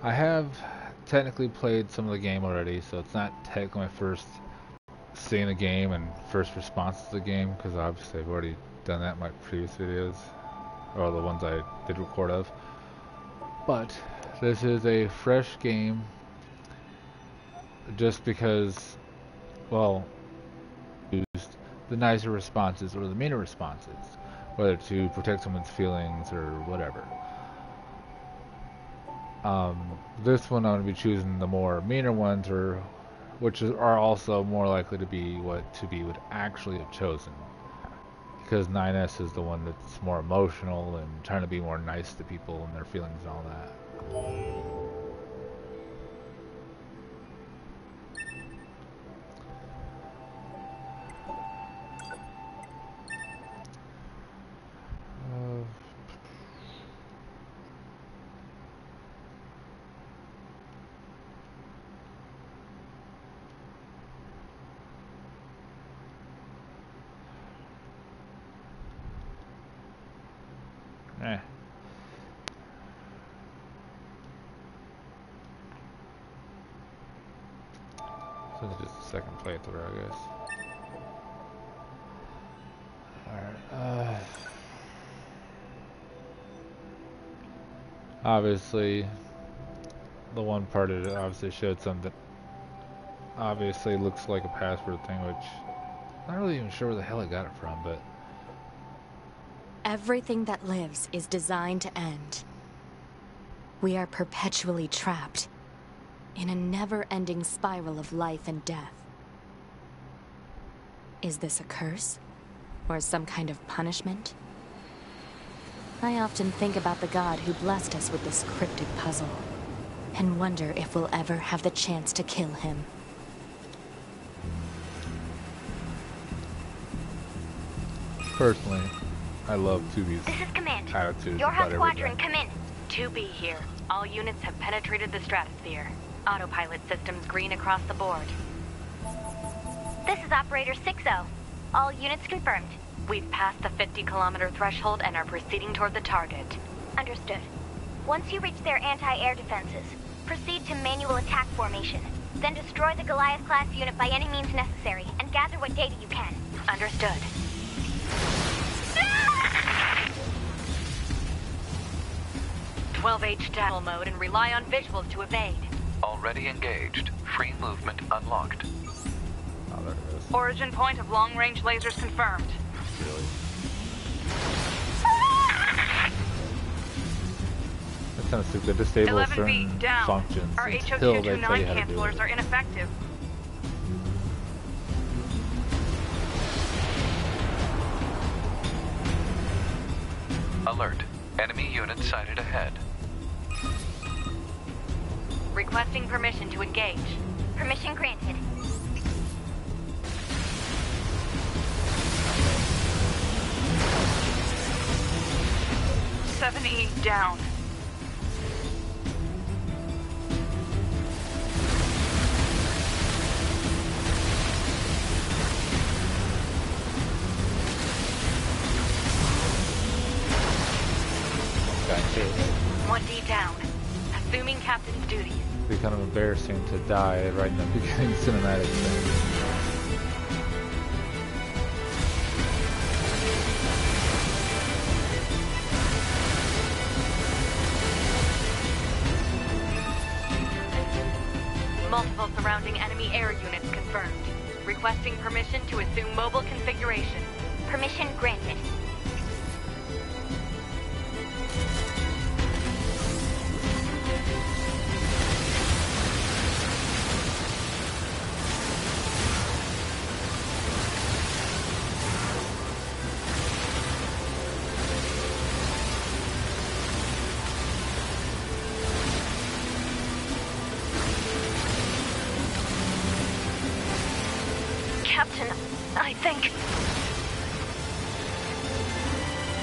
I have technically played some of the game already, so it's not technically my first seeing the game and first response to the game, because obviously I've already done that in my previous videos, or the ones I did record of. But this is a fresh game, just because, well, used the nicer responses or the meaner responses, whether to protect someone's feelings or whatever. This one I'm going to be choosing the more meaner ones, or which are also more likely to be what 2B would actually have chosen, because 9S is the one that's more emotional and trying to be more nice to people and their feelings and all that. So it's just a second playthrough, I guess. Alright, obviously, the one part of it obviously showed something that obviously looks like a password thing, which I'm not really even sure where the hell I got it from, but... Everything that lives is designed to end. We are perpetually trapped in a never-ending spiral of life and death. Is this a curse? Or some kind of punishment? I often think about the god who blessed us with this cryptic puzzle, and wonder if we'll ever have the chance to kill him. Personally, I love 2B's This is Command. attitude Your about House Squadron, everything. come in. 2B here. All units have penetrated the stratosphere. Autopilot systems green across the board. This is Operator 6-0. All units confirmed. We've passed the 50-kilometer threshold and are proceeding toward the target. Understood. Once you reach their anti-air defenses, proceed to manual attack formation. Then destroy the Goliath-class unit by any means necessary, and gather what data you can. Understood. 12H battle mode and rely on visuals to evade. Already engaged. Free movement unlocked. Oh, there it is. Origin point of long-range lasers confirmed. Really? That's kind of stupid. Disable 11 certain feet down. functions Our until they tell HO229 you how to do cancelers it. are ineffective. Alert. Enemy unit sighted ahead. Requesting permission to engage. Permission granted. E down. Gotcha. 1D down. Assuming captain's duties. It'd be kind of embarrassing to die right in the beginning cinematic thing. Multiple surrounding enemy air units confirmed. Requesting permission to assume mobile configuration. Permission granted. Captain, I think...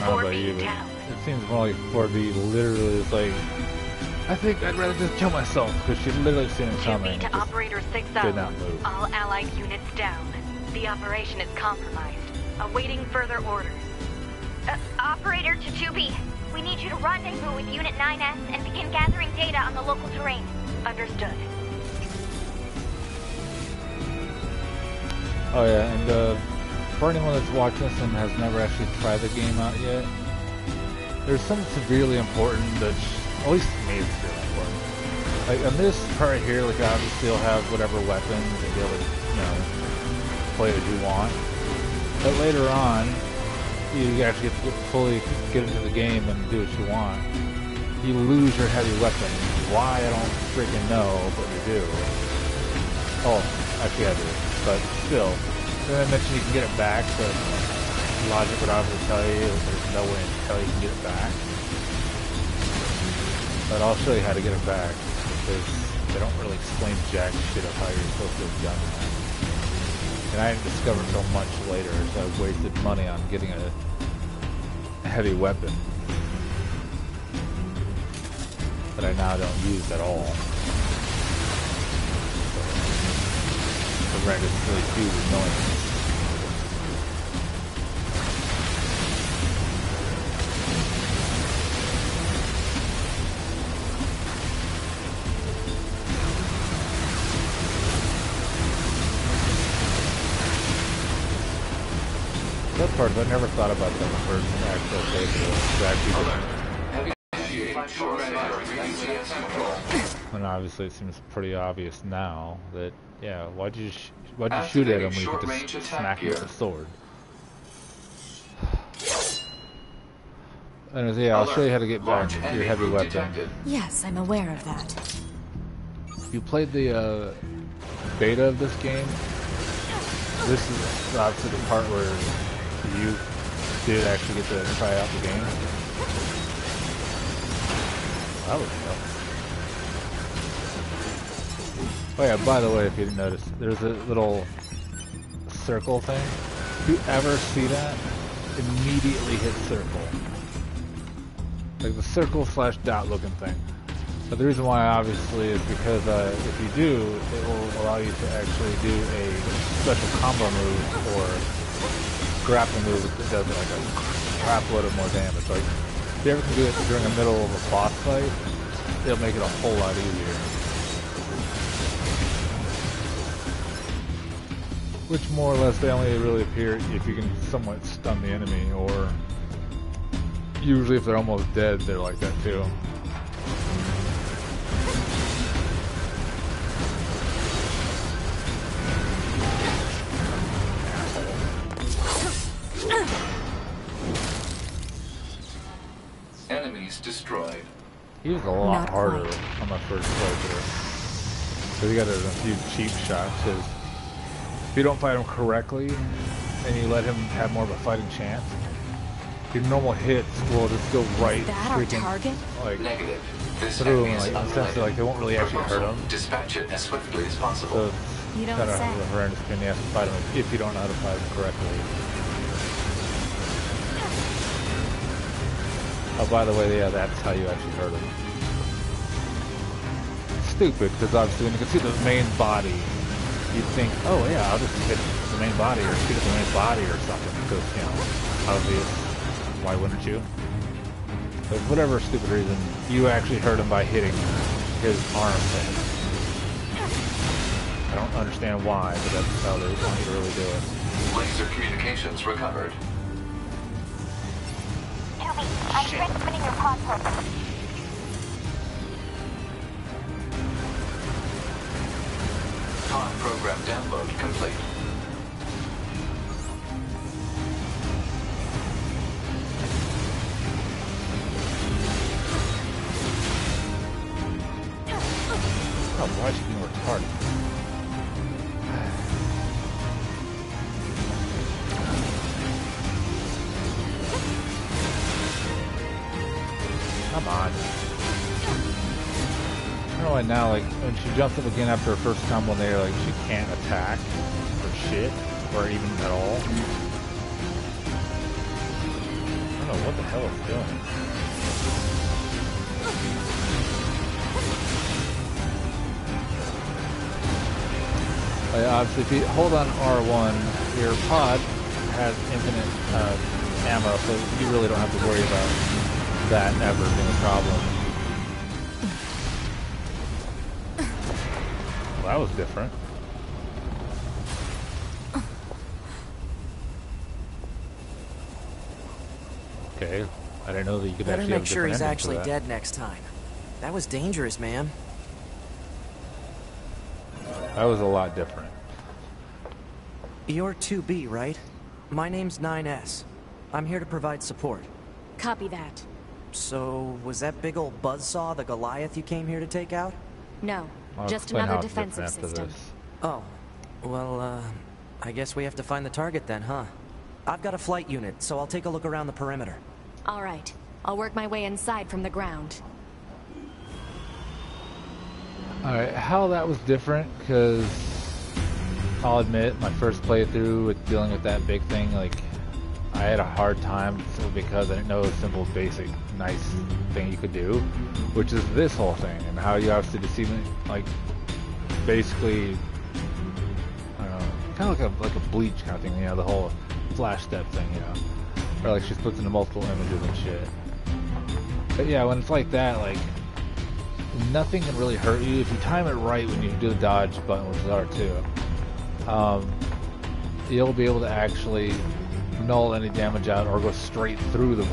I don't know about you, but it seems more like 4B literally is like, I think I'd rather just kill myself, because she literally seen it coming. 2B to and just Operator 6-0. did not move. All allied units down. The operation is compromised. Awaiting further orders. Operator to 2B. We need you to rendezvous with Unit 9S and begin gathering data on the local terrain. Understood. Oh yeah, and for anyone that's watching this and has never actually tried the game out yet, there's something severely important that, at least to me, is severely important. Like on this part here, like obviously you'll have whatever weapons and be able to, you know, play as you want. But later on, you actually get to fully get into the game and do what you want. You lose your heavy weapon. Why, I don't freaking know, but you do. Oh, actually I do. But still. Then I mentioned you can get it back, but logic would obviously tell you there's no way until you can get it back. But I'll show you how to get it back, because they don't really explain jack shit of how you're supposed to have done that. And I didn't discover it until much later, so I wasted money on getting a heavy weapon that I now don't use at all. So the render is really huge annoying. That part, I never thought about that first actual playthrough. And obviously it seems pretty obvious now that, yeah, why'd you shoot at him when you could just smack him with a sword? Anyways, yeah, I'll show you how to get back your heavy weapon. Yes, I'm aware of that. If you played the beta of this game, this is obviously the part where you did actually get to try out the game. That was tough. Oh yeah, by the way, if you didn't notice, there's a little circle thing. If you ever see that, immediately hit circle. Like the circle / dot looking thing. But the reason why, obviously, is because if you do, it will allow you to actually do a special combo move or grappling move that does like a crap load of more damage. Like, if you ever can do it during the middle of a boss fight, it'll make it a whole lot easier. Which more or less they only really appear if you can somewhat stun the enemy, or usually if they're almost dead, they're like that too. Enemies destroyed. He was a lot harder on my first playthrough. Because he got a few cheap shots. Because if you don't fight him correctly, and you let him have more of a fighting chance, your normal hits will just go right freaking like Negative. This through enemy him, is like in the sense that like they won't really actually hurt him. Dispatch it as swiftly as possible. So You don't kind of say. a horrendous pain in the ass to fight him if you don't know how to fight him correctly. Oh, by the way, yeah, that's how you actually hurt him. Stupid, because obviously when you can see the main body, you'd think, oh yeah, I'll just hit the main body or shoot at the main body or something, because, you know, obvious. Why wouldn't you? But for whatever stupid reason, you actually hurt him by hitting his arm thing. I don't understand why, but that's how they want you to really do it. Laser communications recovered. I'm transmitting your password. Pod program download complete. Oh, why is she being retarded? Come on. I don't know why now, like, when she jumps up again after her first combo there, like, she can't attack or shit, or even at all. I don't know what the hell it's doing. Obviously, if you hold on R1, your pod has infinite ammo, so you really don't have to worry about that never being a problem. Well, that was different. Okay, I didn't know that you could Better actually have make a sure different he's ending actually for that. dead next time. That was dangerous, man. That was a lot different. You're 2B, right? My name's 9S. I'm here to provide support. Copy that. So, was that big old buzzsaw the Goliath you came here to take out? No, I'll just explain another how it's different defensive after system. this. Oh, well, I guess we have to find the target then, huh? I've got a flight unit, so I'll take a look around the perimeter. All right, I'll work my way inside from the ground. Alright, how that was different, because I'll admit, my first playthrough with dealing with that big thing, like, I had a hard time because I didn't know a simple, basic, nice thing you could do, which is this whole thing, and how you obviously deceive it, like, basically, I don't know, kind of like a bleach kind of thing, you know, the whole flash step thing, you know, or like she puts into multiple images and shit. But yeah, when it's like that, like, nothing can really hurt you if you time it right when you do the dodge button, which is R2. You'll be able to actually null any damage out or go straight through the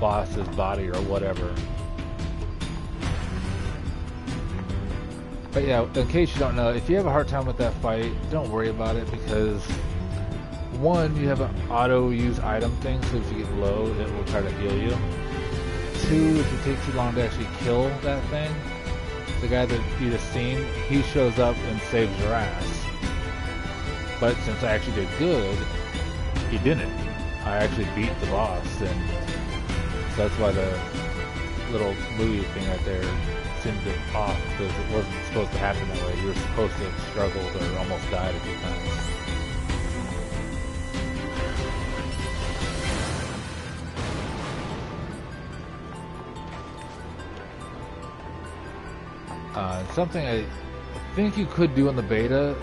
boss's body or whatever. But yeah, in case you don't know, if you have a hard time with that fight, don't worry about it, because one, you have an auto use item thing, so if you get low, it will try to heal you. Two, if it takes too long to actually kill that thing, the guy that you just seen, he shows up and saves your ass. But since I actually did good, he didn't. I actually beat the boss, and so that's why the little movie thing right there seemed a bit off, because it wasn't supposed to happen that way. You were supposed to have struggled or almost died a few times. Something I think you could do in the beta,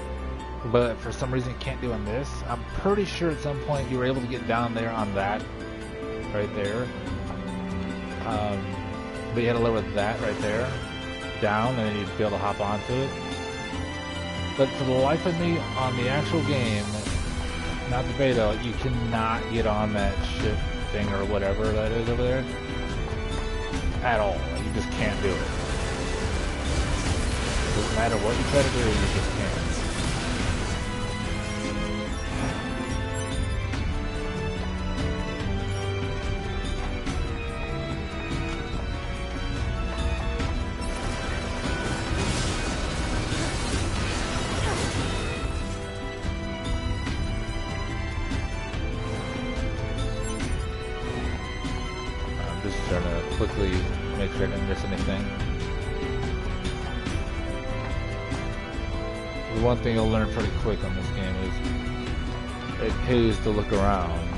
but for some reason you can't do on this. I'm pretty sure at some point you were able to get down there on that right there. But you had to lower that right there down, and then you'd be able to hop onto it. But for the life of me, on the actual game, not the beta, you cannot get on that ship thing or whatever that is over there at all. You just can't do it. Doesn't matter what you try to do, you just can't. I'm just trying to quickly make sure I didn't miss anything. The one thing you'll learn pretty quick on this game is it pays to look around,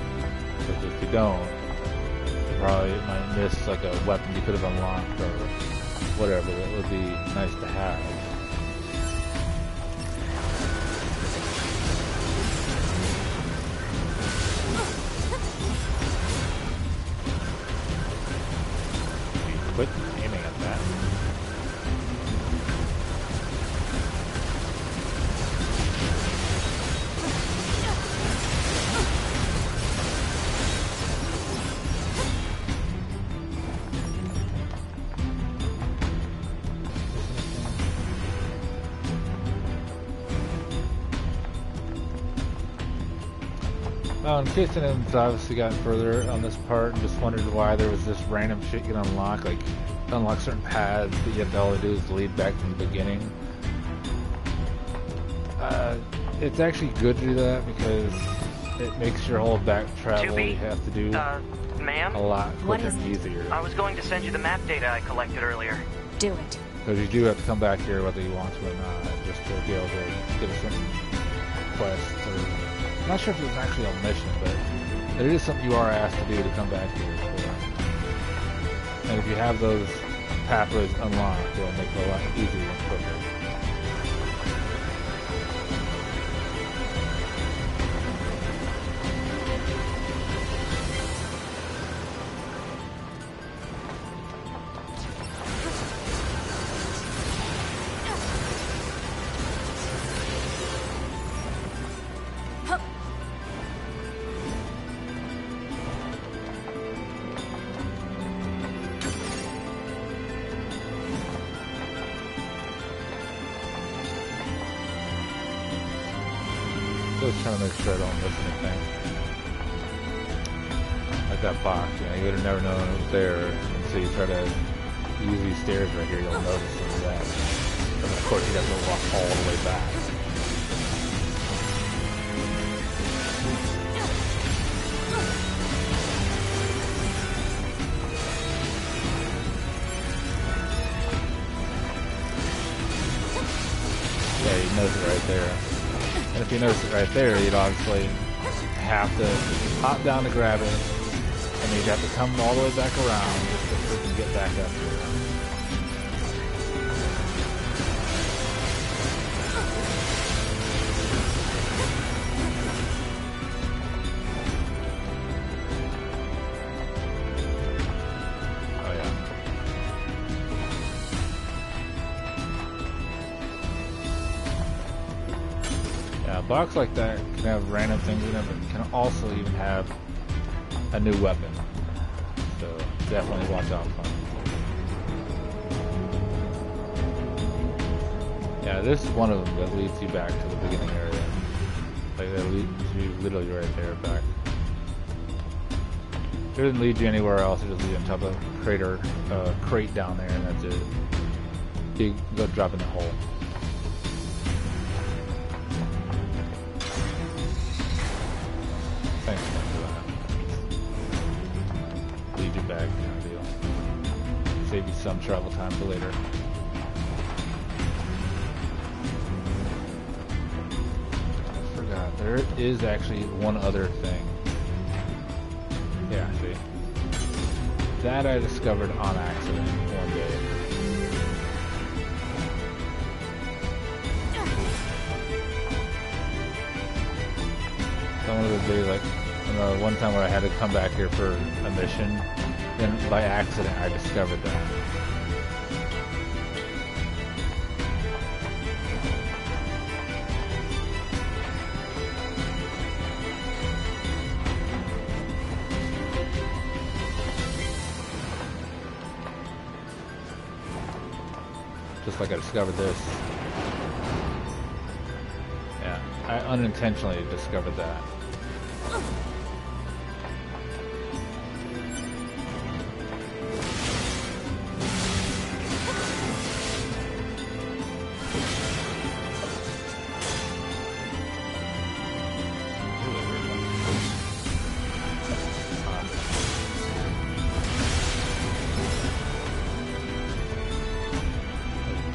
because if you don't, you probably might miss like a weapon you could have unlocked or whatever that would be nice to have. Quit aiming at that. In case anyone's obviously gotten further on this part and just wondered why there was this random shit you can unlock, like unlock certain paths, but yet all they do is lead back from the beginning. It's actually good to do that because it makes your whole back travel you have to do Ma'am? a lot What quicker is and it? easier. I was going to send you the map data I collected earlier. Do it. Because you do have to come back here whether you want to or not, just to be able to get a certain quest. Or, I'm not sure if it was actually a mission, but it is something you are asked to do to come back here for. And if you have those pathways unlocked, it'll make it a lot easier and quicker. Just trying to make sure I don't miss anything. Like that box, you know, you would have never known it was there until you try to use these stairs right here. You'll notice some of that. But of course, you have to walk all the way back. Yeah, you notice it right there. And if you notice it right there, you'd obviously have to hop down to grab it, and you'd have to come all the way back around just to freaking get back up here. Oh yeah. Yeah, a box like that can have random things in it, but it can also even have a new weapon. So definitely watch out for it. Yeah, this is one of them that leads you back to the beginning area. Like that leads you literally right there back. It doesn't lead you anywhere else, it just leads you on top of a crate down there, and that's it. You go drop in the hole. Thanks for that. Lead you back, kind of deal. Save you some travel time for later. I forgot, there is actually one other thing. Yeah, see? That I discovered on accident one day. One of the days, like one time where I had to come back here for a mission, and by accident I discovered that. Just like I discovered this. Yeah, I unintentionally discovered that.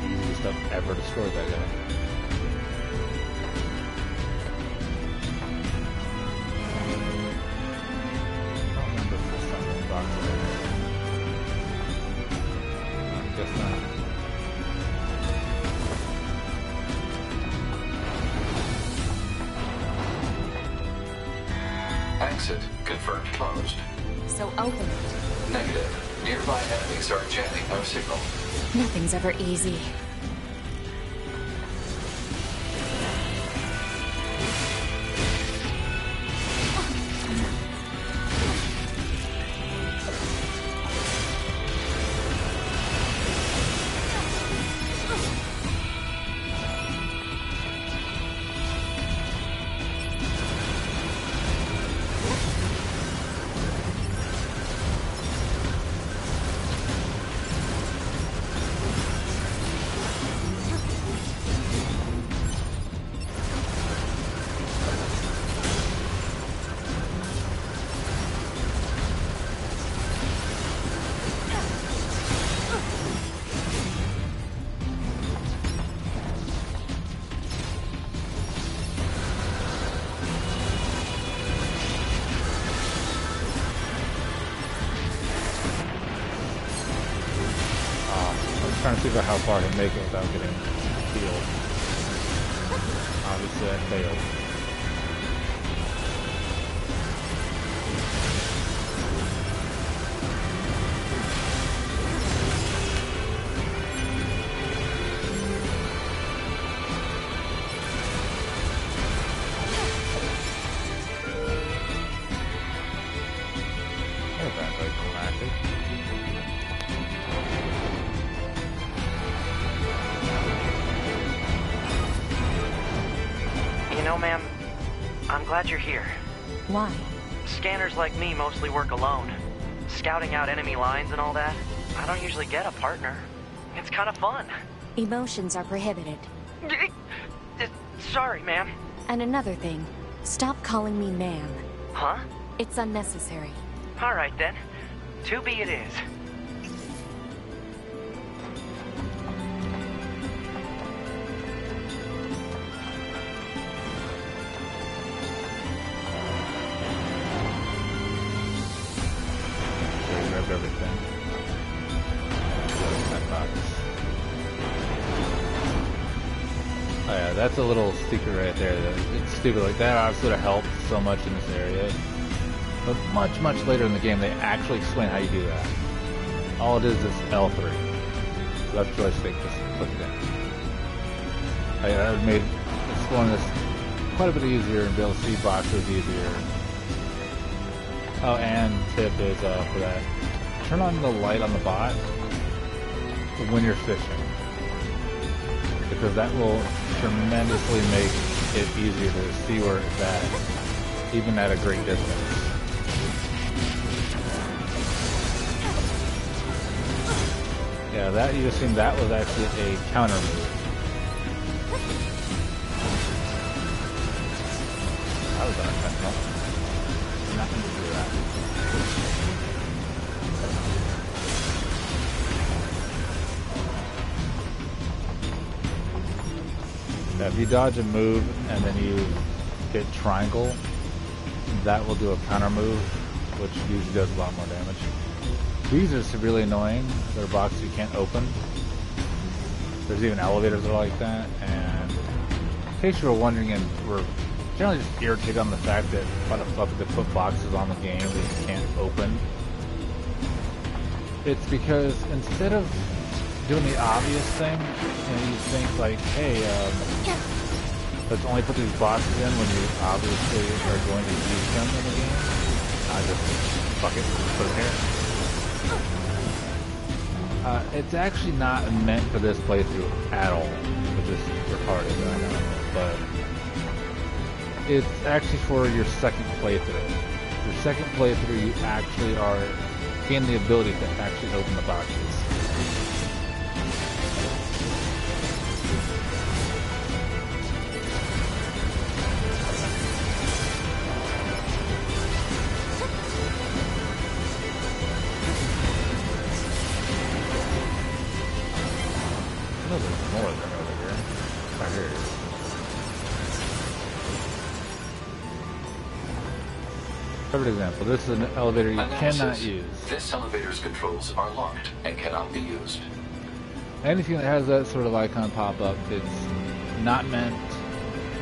Easiest I've ever destroyed that guy. Exit confirmed closed. So open it. Negative. Nearby enemies are jamming our signal. Nothing's ever easy. Trying to figure out how far I can make it without getting healed. Obviously I failed. You know, ma'am, I'm glad you're here. Why? Scanners like me mostly work alone. Scouting out enemy lines and all that, I don't usually get a partner. It's kind of fun. Emotions are prohibited. Sorry, ma'am. And another thing, stop calling me ma'am. Huh? It's unnecessary. All right, then. To be it is. Grab everything. That box. Oh yeah, that's a little secret right there. It's stupid. Like that obviously would have helped so much in this area. But much, much later in the game, they actually explain how you do that. All it is L3. So left joystick, just click it in. That made exploring this quite a bit easier and be able to see boxes easier. Oh, and tip is for that. Turn on the light on the bot when you're fishing. Because that will tremendously make it easier to see where it's at, even at a great distance. Yeah, that you just seen, that was actually a counter move. That was unintentional. Nothing to do that. Yeah, if you dodge a move and then you hit triangle, that will do a counter move, which usually does a lot more damage. These are severely annoying. They're boxes you can't open. There's even elevators that are like that. And in case you were wondering, and we're generally just irritated on the fact that why the fuck did they put boxes on the game that you can't open? It's because instead of doing the obvious thing, you think like, hey, let's only put these boxes in when you obviously are going to use them in the game. I just fuck it, put it here. It's actually not meant for this playthrough at all, which is retarded, I know, but it's actually for your second playthrough. Your second playthrough, you actually are gaining the ability to actually open the boxes. There's more than over here. Right here. Perfect example. This is an elevator you cannot use. This elevator's controls are locked and cannot be used. Anything that has that sort of icon pop up, it's not meant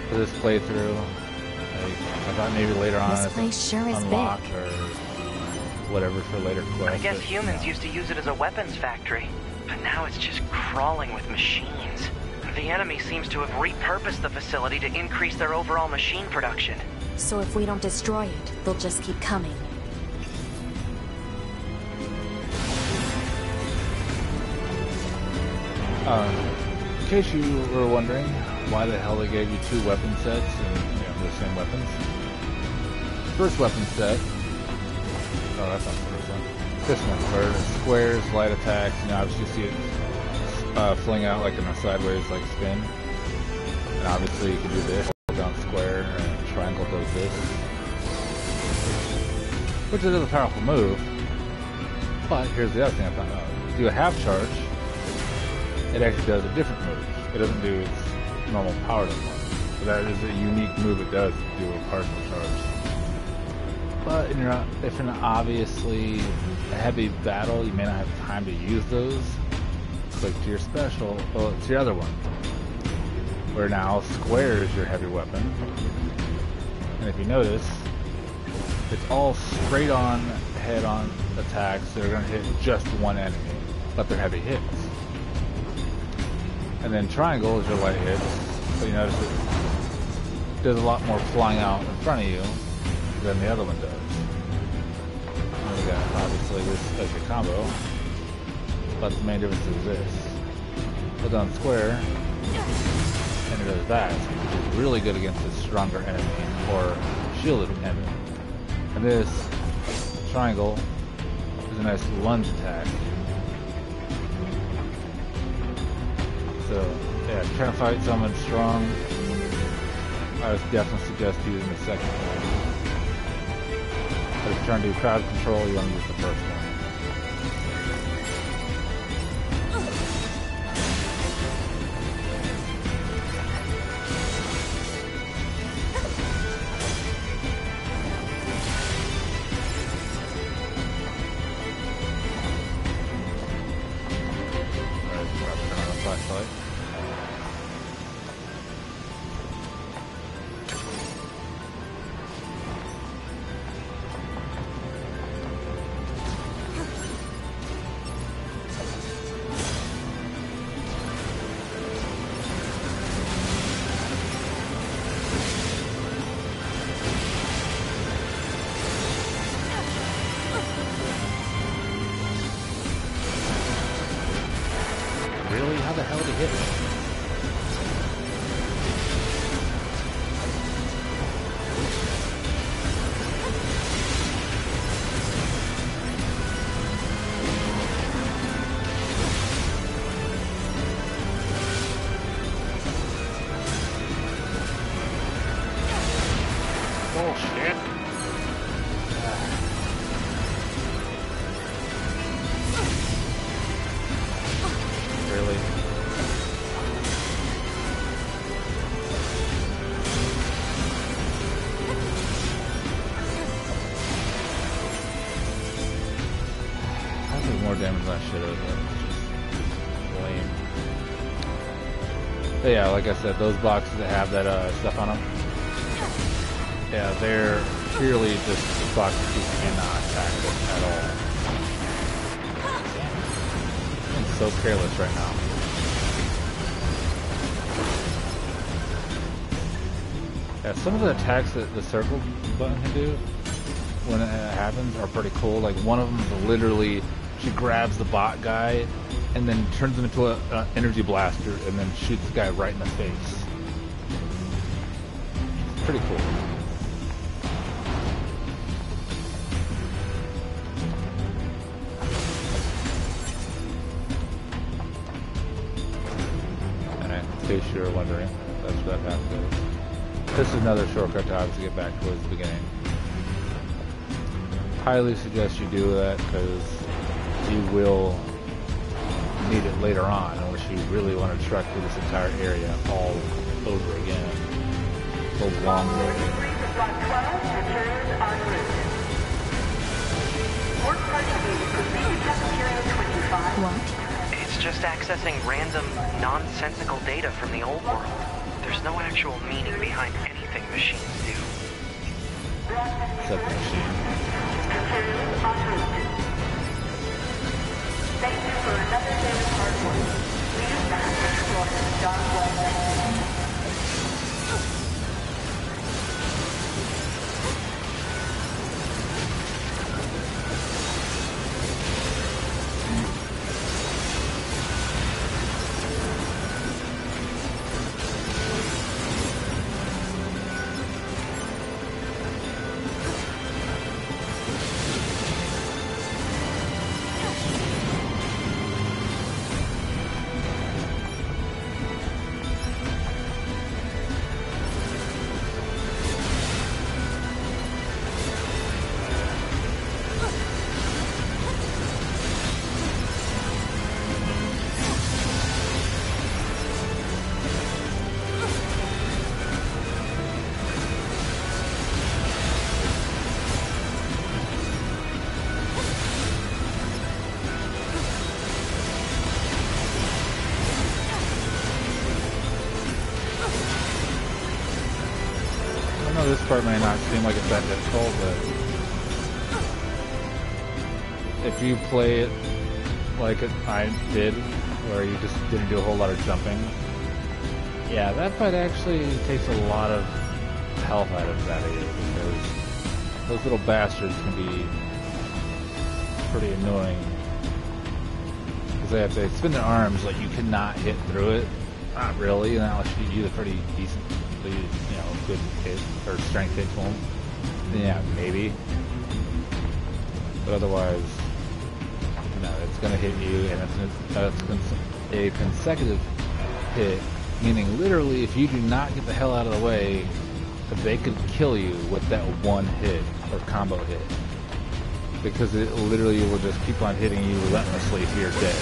for this playthrough. Like, I thought maybe later on this place sure is unlocked big. or whatever for later quests. I guess humans used to use it as a weapons factory. But now it's just crawling with machines. The enemy seems to have repurposed the facility to increase their overall machine production. So if we don't destroy it, they'll just keep coming. In case you were wondering why the hell they gave you two weapon sets and the same weapons. First weapon set. Oh, that's not the first one. This one, where squares, light attacks, obviously you see it fling out like in a sideways like spin. And obviously you can do this, hold down square, and triangle does this. Which is a powerful move. But here's the other thing I found out. If you do a half charge, it actually does a different move. It doesn't do its normal powered up one. So that is a unique move it does to do a partial charge. But if you're in obviously a heavy battle, you may not have time to use those. Click to your special. Well, it's your other one. Where now square is your heavy weapon. And if you notice, it's all straight on, head on attacks that are going to hit just one enemy, but they're heavy hits. And then triangle is your light hits. But you notice it does a lot more flying out in front of you than the other one does. And we got obviously this as your combo, but the main difference is this. Hold down square, and it does that, which is really good against a stronger enemy or shielded enemy. And this triangle is a nice lunge attack. So, yeah, if you're trying to fight someone strong, I would definitely suggest using the second one. But if you're trying to do crowd control, you want to use the first one. Really? How the hell did he hit me? Bullshit. Really? I did more damage than I should have. Just lame. But yeah, like I said, those boxes that have that stuff on them, yeah, they're purely just boxes you cannot attack with at all. I'm so careless right now. Yeah, some of the attacks that the circle button can do when it happens are pretty cool. Like one of them is literally, she grabs the bot guy and then turns him into an energy blaster and then shoots the guy right in the face. Pretty cool. And in case you're wondering, that's what that path goes. This is another shortcut to obviously get back towards the beginning. Highly suggest you do that because you will need it later on, unless you really want to trek through this entire area all over again. It's a long way. What? It's just accessing random, nonsensical data from the old world. There's no actual meaning behind anything machines do. Except the machine. Thank you for another day of hard work. Please back exploring the dark web. This part may not seem like it's that difficult, but if you play it like I did, where you just didn't do a whole lot of jumping, yeah, that fight actually takes a lot of health out of that of you, because those little bastards can be pretty annoying. Because they spin their arms like you cannot hit through it, Not really, unless you use a pretty decent, good hit or strength hit to him. Yeah, maybe. But otherwise, no, it's gonna hit you, and that's a consecutive hit, meaning literally if you do not get the hell out of the way, they could kill you with that one hit or combo hit. Because it literally will just keep on hitting you relentlessly if you're dead.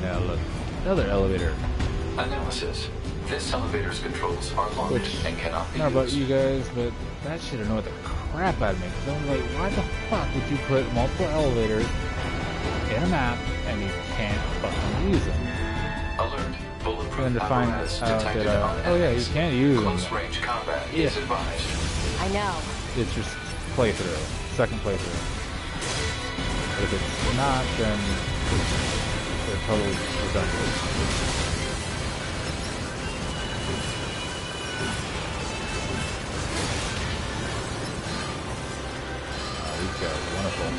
Now look, another elevator. Analysis. This elevator's controls are locked and cannot be Not about used. you guys, but that should annoy the crap out of me. Because I was like, why the fuck would you put multiple elevators in a map and you can't fucking use them? Alert. Bulletproof And to find apparatus out detected that, on oh yeah, you enemies. can use them. Close range combat Yeah. is advised. I know. It's your playthrough, second playthrough. But if it's not, then they're totally redundant. These guys are wonderful.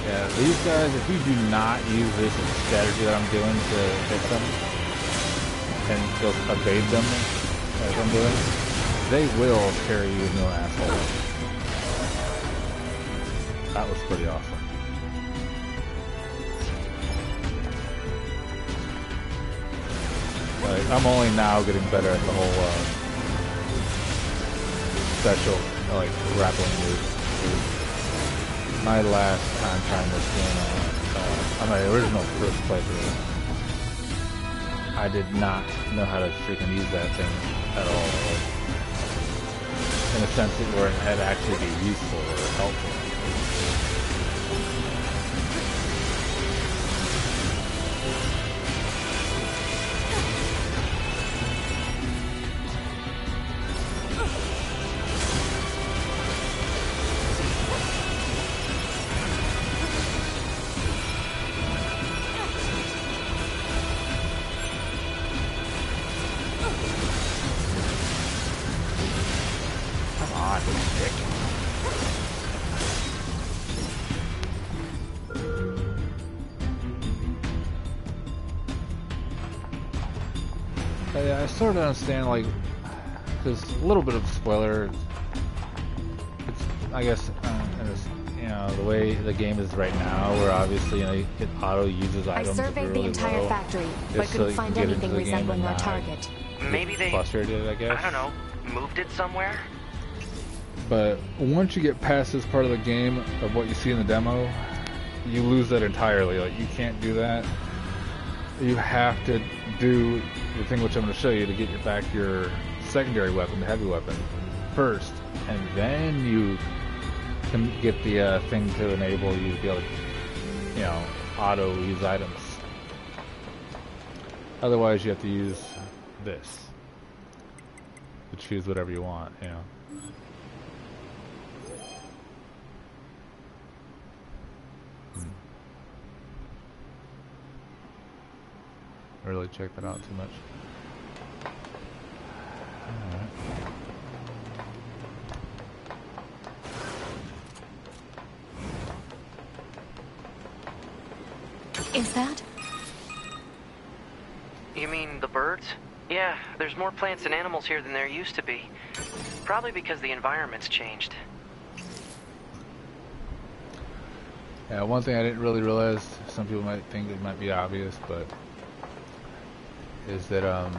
Yeah, these guys, if you do not use this strategy that I'm doing to hit them and just evade them as I'm doing, they will carry you into an asshole. That was pretty awesome. Like, I'm only now getting better at the whole special, like, grappling move. My last time trying this game on my original first playthrough, I did not know how to freaking use that thing at all. Like, in a sense where it had actually be useful or helpful. Yeah, I sort of understand, like, because a little bit of spoiler. It's, I guess, the way the game is right now, where obviously, it auto uses I items. surveyed the entire factory, but couldn't find anything resembling our target. Maybe they, frustrated, I guess. I don't know, moved it somewhere? But once you get past this part of the game of what you see in the demo, you lose that entirely. Like, you can't do that. You have to do the thing which I'm going to show you to get back your secondary weapon, the heavy weapon, first, and then you can get the thing to enable you to be able to, auto use items. Otherwise, you have to use this to choose whatever you want, Really check that out too much. Alright. Is that? You mean the birds? Yeah, there's more plants and animals here than there used to be. Probably because the environment's changed. Yeah, one thing I didn't really realize, some people might think it might be obvious, but is that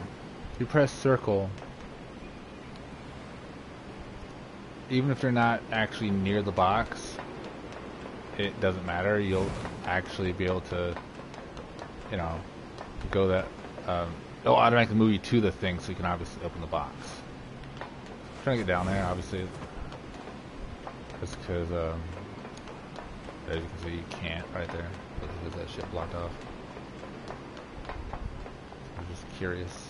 you press circle, even if you're not actually near the box, it doesn't matter. You'll actually be able to, go that. It'll automatically move you to the thing, so you can obviously open the box. I'm trying to get down there, obviously. Just because, as you can see, you can't right there because that shit blocked off. I'm just curious.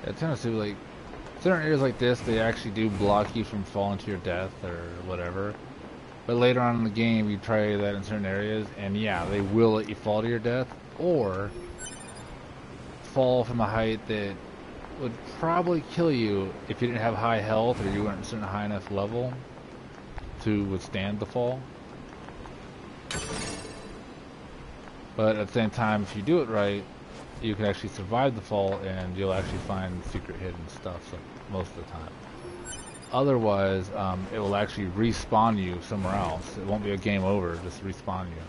It tends to like certain areas like this, they actually do block you from falling to your death or whatever. But later on in the game, you try that in certain areas, and yeah, they will let you fall to your death, or fall from a height that would probably kill you if you didn't have high health or you weren't at a certain high enough level to withstand the fall. But at the same time, if you do it right, you can actually survive the fall and you'll actually find secret hidden stuff most of the time. Otherwise, it will actually respawn you somewhere else. It won't be a game over, just respawn you.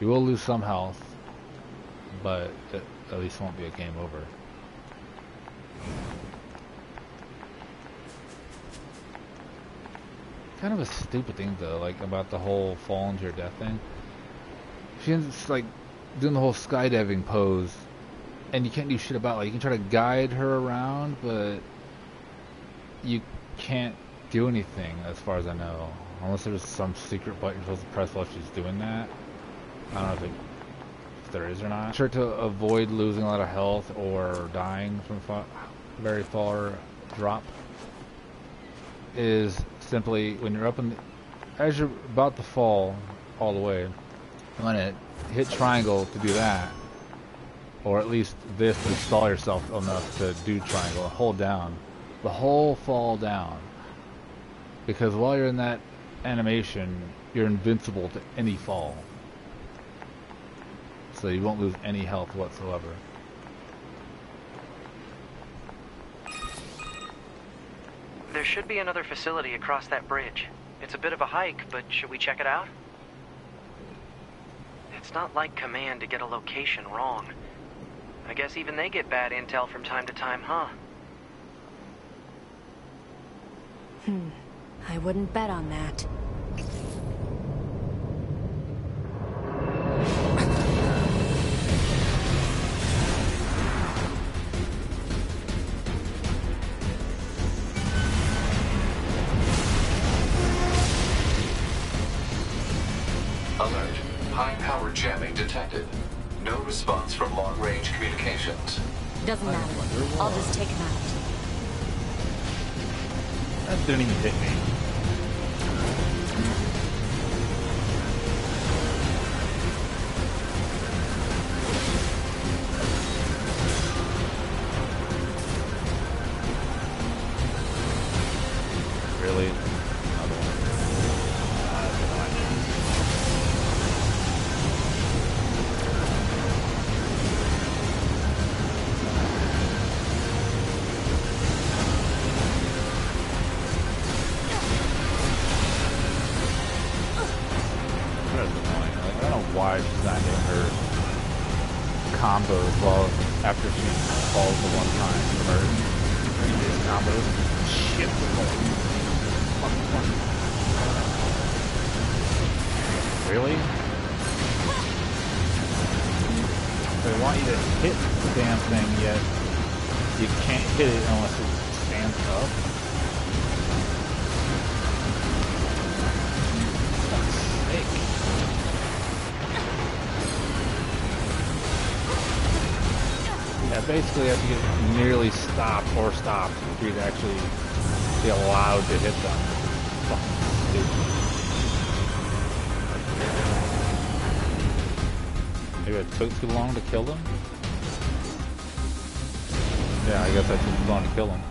You will lose some health, but it at least won't be a game over. Kind of a stupid thing though, like about the whole fall into your death thing. She's like doing the whole skydiving pose, and you can't do shit about it. Like, you can try to guide her around, but you can't do anything as far as I know, unless there's some secret button you're supposed to press while she's doing that. I don't know if there is or not. Sure, to avoid losing a lot of health or dying from very far drop is simply when you're up in as you're about to fall all the way, you want to hit triangle to do that, or at least this to stall yourself enough to do triangle and hold down the whole fall down, because while you're in that animation you're invincible to any fall, so you won't lose any health whatsoever. There should be another facility across that bridge. It's a bit of a hike, but should we check it out? It's not like Command to get a location wrong. I guess even they get bad intel from time to time, huh? I wouldn't bet on that. Alert. High-power jamming detected. No response from long-range communications. Doesn't matter. I'll just take him out. That didn't even hit me. Really? Another one. Why she's not doing her combos while after she falls the one time from her previous combos. Shit. Really? They want you to hit the damn thing, yet you can't hit it unless it stands up. Fuck's sake. Yeah, basically you have to get nearly stopped or stopped for you to actually be allowed to hit them. Fucking stupid. Maybe it took too long to kill them? Yeah, I guess I took too long to kill them.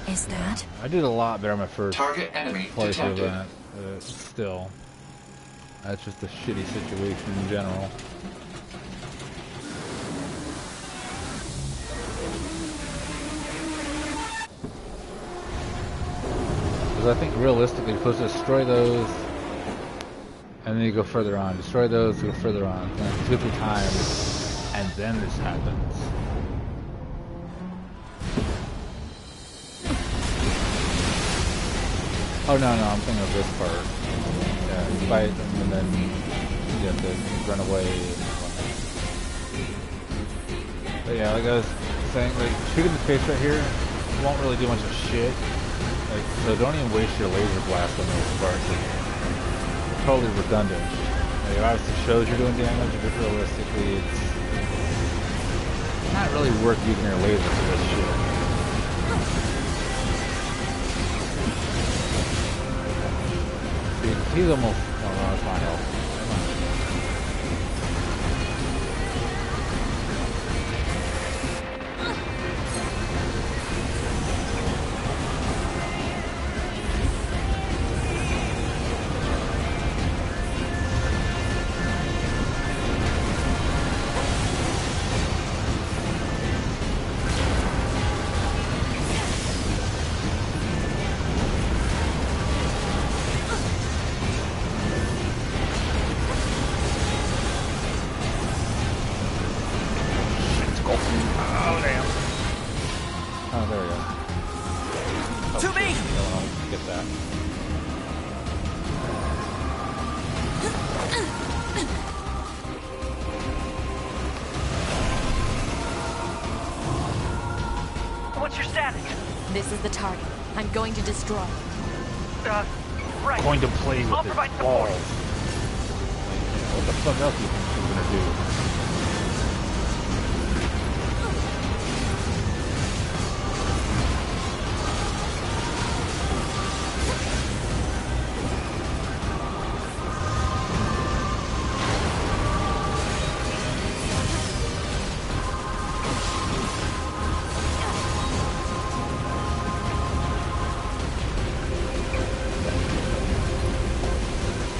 Is that? I did a lot better my first Target enemy playthrough detected. than that. Still. That's just a shitty situation in general. Because I think realistically you're supposed to destroy those and then you go further on. Destroy those, go further on. And then 2 or 3 times, and then this happens. Oh no, I'm thinking of this part. Yeah, you fight them and then you have to run away and whatnot. But yeah, like I was saying, like shooting the face right here won't really do much of shit. Like, so don't even waste your laser blast on those parts. It's totally redundant. Like, it obviously shows you're doing damage, but realistically not really worth using your laser for this shit. He's almost... Oh, no, it's my health. What's your status? This is the target. I'm going to destroy. Right. Going to play with I'll his provide balls. support. What the fuck else do you think she's gonna do?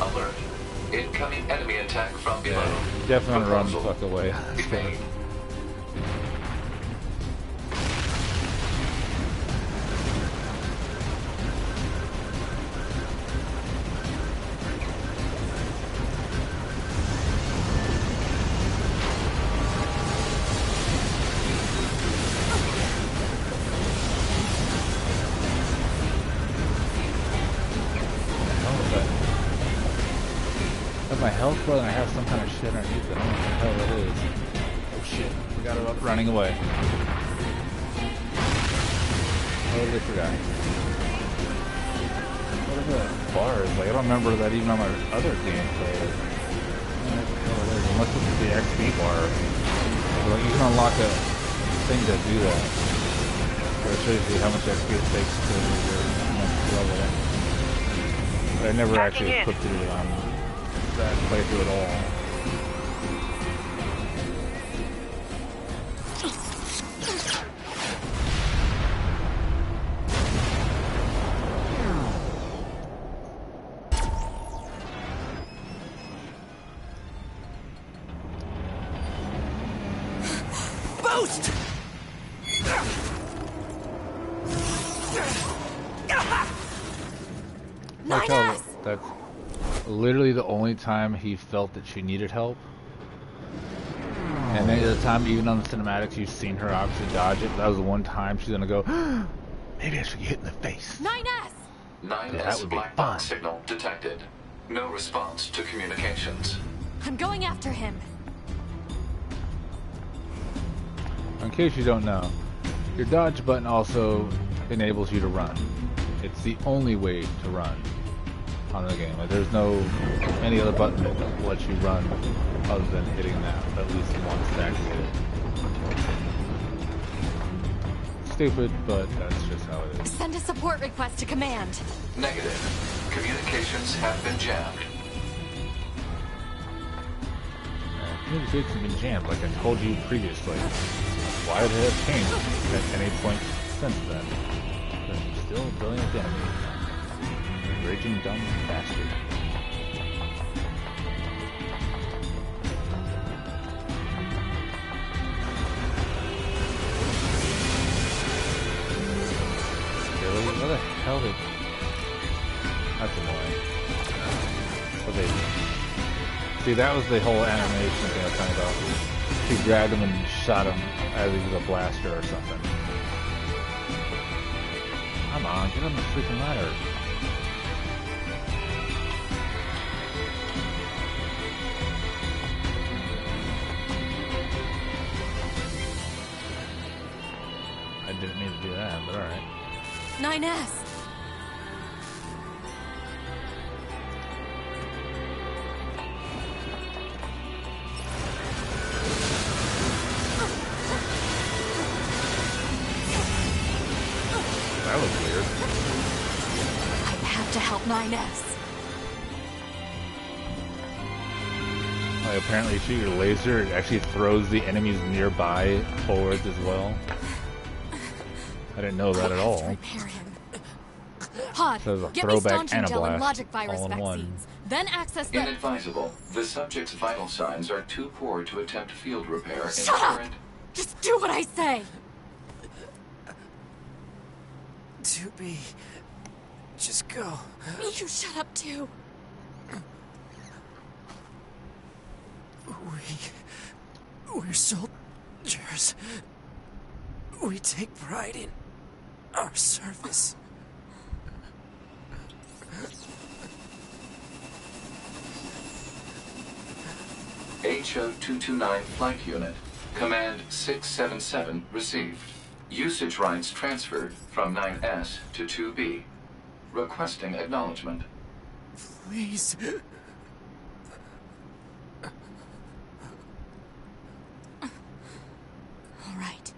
Alert. Incoming enemy attack from below. Definitely run the Proposal. fuck away. Made. My health bar and I have some kind of shit underneath it. I don't know what the hell it is. Oh shit, we got it up running away. Totally forgot. What are the bars? Like, I don't remember that even on my other gameplay. I don't know what the hell it is, unless it's the XP bar. Like, you can unlock a thing to do that. Where it shows you how much XP it takes to your next level. But I never actually equipped it on that playthrough at all. Boost! Like how that's literally the only time he felt that she needed help. And any other time, even on the cinematics, you've seen her obviously dodge it. That was the one time she's gonna go, maybe I should get hit in the face. 9S! 9S That would be black fun. box signal detected. No response to communications. I'm going after him. In case you don't know, your dodge button also enables you to run. It's the only way to run on the game. Like, there's no any other button that lets you run other than hitting that at least once to activate it. Stupid, but that's just how it is. Send a support request to command. Negative. Communications have been jammed. Communications have been jammed, like I told you previously. Why would it have changed at any point since then? I'm still dealing with the enemy. Raging dumb bastard. Really? Where the hell did... That's annoying. Okay. See, that was the whole animation thing I was talking about. She grabbed him and shot him as he was a blaster or something. Come on, get on the freaking ladder. I didn't mean to do that, but alright. 9S! I have to help 9S. Like, apparently, you shoot your laser, it actually throws the enemies nearby forwards as well. I didn't know that at all. Repair him. Pod, So get me throwback staunching and a gel and blast logic virus all in one. vaccines. Then access the... Inadvisable. The subject's vital signs are too poor to attempt field repair in Shut up! current... Just do what I say! 2B. Just go. You shut up too. We're soldiers. We take pride in our service. HO-229 Flight Unit. Command 677 received. Usage rights transferred from 9S to 2B. Requesting acknowledgement. Please. All right.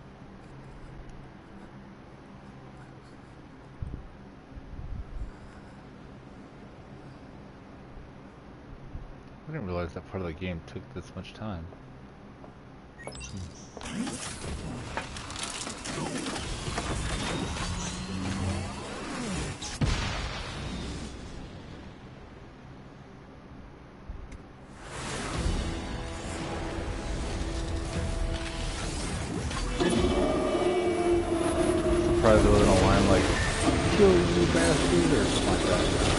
I didn't realize that part of the game took this much time. Surprised there wasn't a line like, "Kill you bastard," or something like that.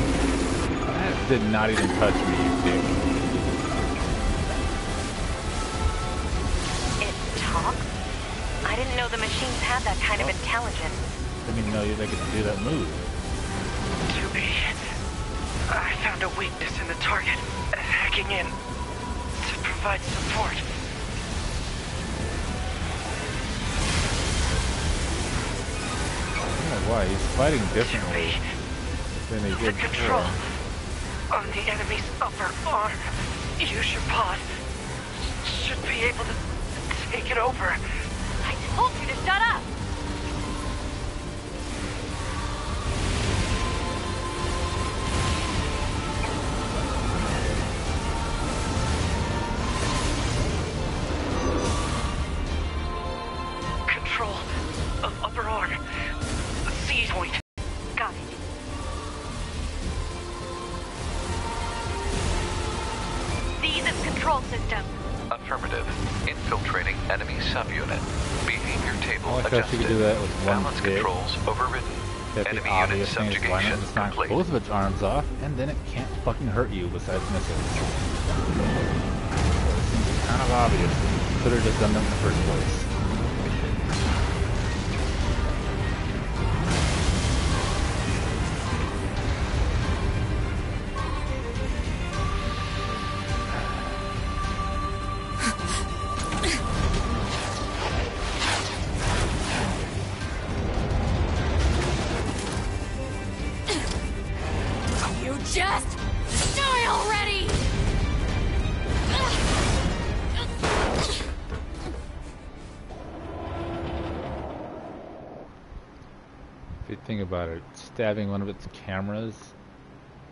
That did not even touch me, you dick. It talks? I didn't know the machines had that kind of intelligence. Didn't even know they could do that move. 2B. I found a weakness in the target. Hacking in to provide support. I don't know why, he's fighting differently than he The did control before. on the enemy's upper arm. Use your pod. Should be able to take it over. I told you to shut up! Control of upper arm. C point. Got it. Seize its control system. Affirmative. Infiltrating enemy subunit. Behavior table I thought you could do that with one Balance hit. controls overridden. That the Enemy unit obvious thing is why not subjugation just knock complete. both of its arms off, and then it can't fucking hurt you besides missiles. So it seems kind of obvious. Could have just done that in the first place. You just die already! If you think about it, stabbing one of its cameras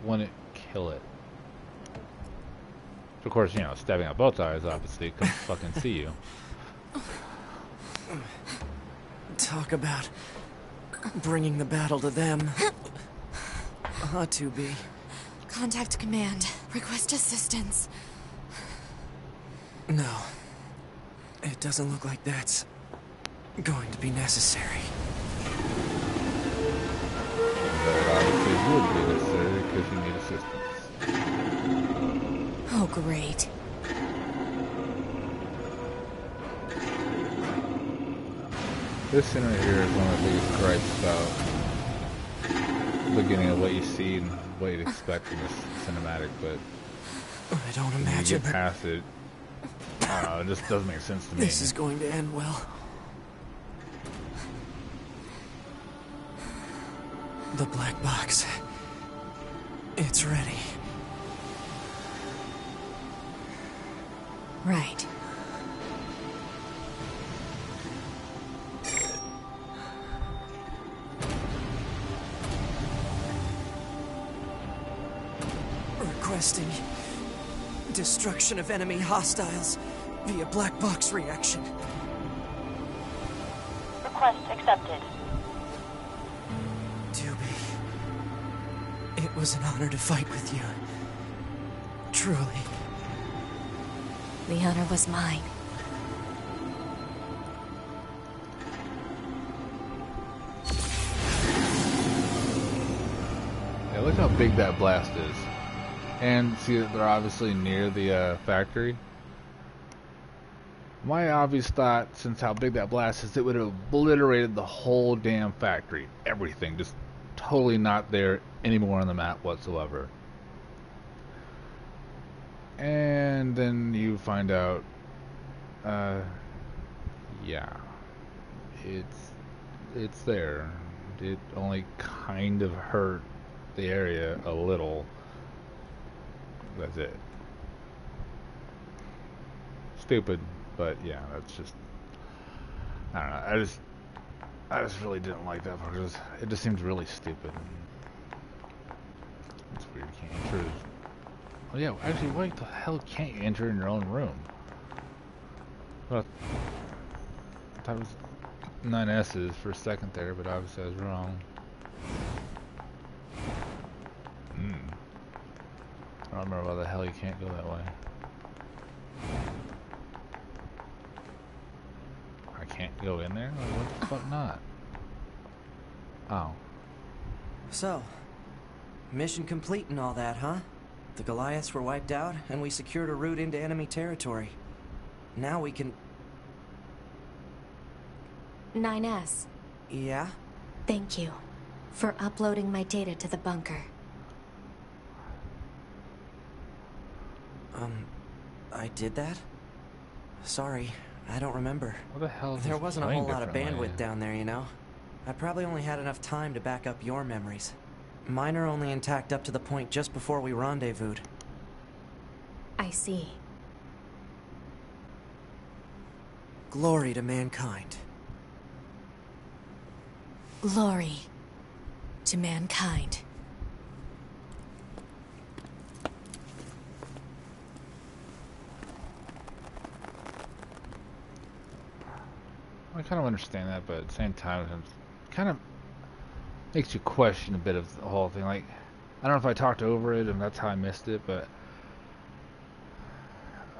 wouldn't kill it. Of course, you know, stabbing out both eyes obviously couldn't fucking see you. Talk about bringing the battle to them. 2B. Contact command. Request assistance. No. It doesn't look like that's going to be necessary. But it obviously would be necessary because you need assistance. Oh, great. This scene right here is one of the biggest gripes about the beginning of what you see and what you'd expect from this cinematic, but I don't when you imagine get past it, I don't know, it just doesn't make sense to me. this is going to end well. The black box. It's ready. Right. Requesting destruction of enemy hostiles via black box reaction. Request accepted. Doobie, it was an honor to fight with you. Truly. The honor was mine. Yeah, look how big that blast is. And see that they're obviously near the factory. My obvious thought, since how big that blast is, it would have obliterated the whole damn factory. Everything. Just totally not there anymore on the map whatsoever. And then you find out, yeah, it's there. It only kind of hurt the area a little. That's it. Stupid, but yeah, that's just, I don't know. I just really didn't like that part. It just seems really stupid. It's weird. You can't enter. Oh yeah, actually, why the hell can't you enter in your own room? Well, I thought it was 9S's for a second there, but obviously I was wrong. I don't remember why the hell you can't go that way. I can't go in there? Like, what the fuck not? Oh. So, mission complete and all that, huh? The Goliaths were wiped out, and we secured a route into enemy territory. Now we can... 9S. Yeah? Thank you for uploading my data to the bunker. I did that? Sorry, I don't remember. What the hell is There this wasn't a playing whole lot of differently? bandwidth down there, you know? I probably only had enough time to back up your memories. Mine are only intact up to the point just before we rendezvoused. I see. Glory to mankind. Glory to mankind. I kind of understand that, but at the same time, it kind of makes you question a bit of the whole thing. Like, I don't know if I talked over it and that's how I missed it, but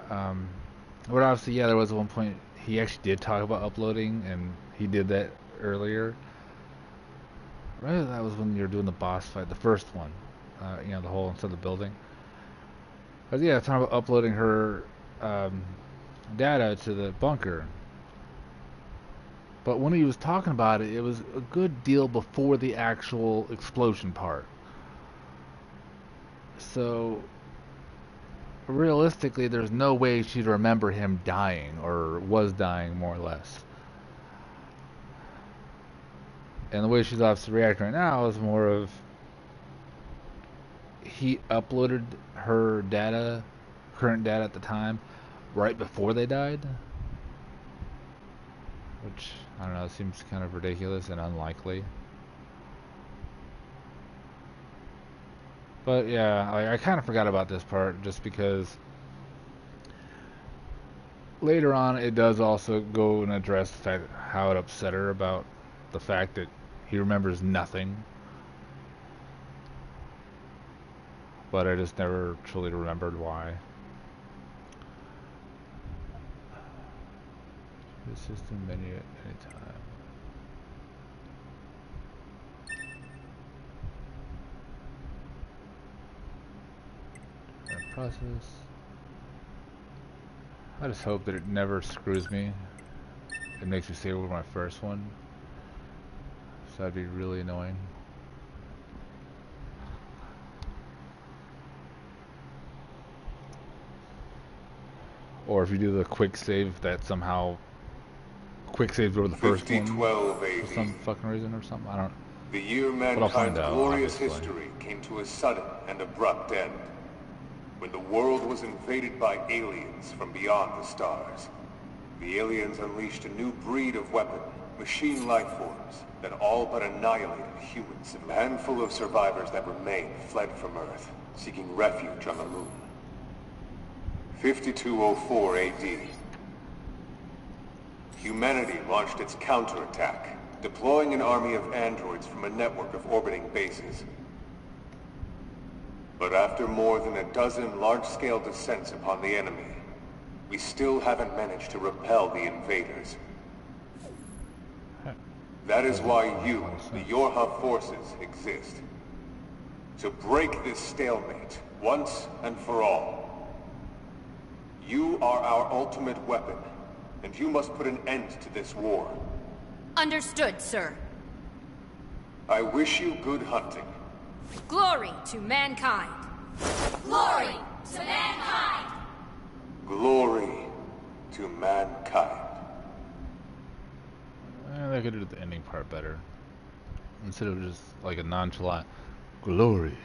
obviously, yeah, there was one point he actually did talk about uploading, and he did that earlier. Right, that was when you were doing the boss fight, the first one, you know, the whole inside the building. But yeah, talking about uploading her data to the bunker. But when he was talking about it, it was a good deal before the actual explosion part. So, realistically, there's no way she'd remember him dying, or was dying, more or less. And the way she's obviously reacting right now is more of, he uploaded her data, current data at the time, right before they died. Which, I don't know, seems kind of ridiculous and unlikely. But yeah, I kind of forgot about this part just because later on it does also go and address the fact how it upset her about the fact that he remembers nothing. But I just never truly remembered why. The system menu at any time. Process. I just hope that it never screws me. It makes me say over my first one. So that'd be really annoying. Or if you do the quick save, that somehow quick saves over the first one for some fucking reason or something. I don't. The year But I'll mankind's find out, glorious obviously. history came to a sudden and abrupt end. When the world was invaded by aliens from beyond the stars. The aliens unleashed a new breed of weapon, machine life forms, that all but annihilated humans. A handful of survivors that remained fled from Earth, seeking refuge on the moon. 5204 AD. Humanity launched its counterattack, deploying an army of androids from a network of orbiting bases. But after more than a dozen large-scale descents upon the enemy, we still haven't managed to repel the invaders. That is why you, the Yorha forces, exist. To break this stalemate, once and for all. You are our ultimate weapon, and you must put an end to this war. Understood, sir. I wish you good hunting. Glory to mankind. Glory to mankind. Glory to mankind. They could do the ending part better. Instead of just like a nonchalant glory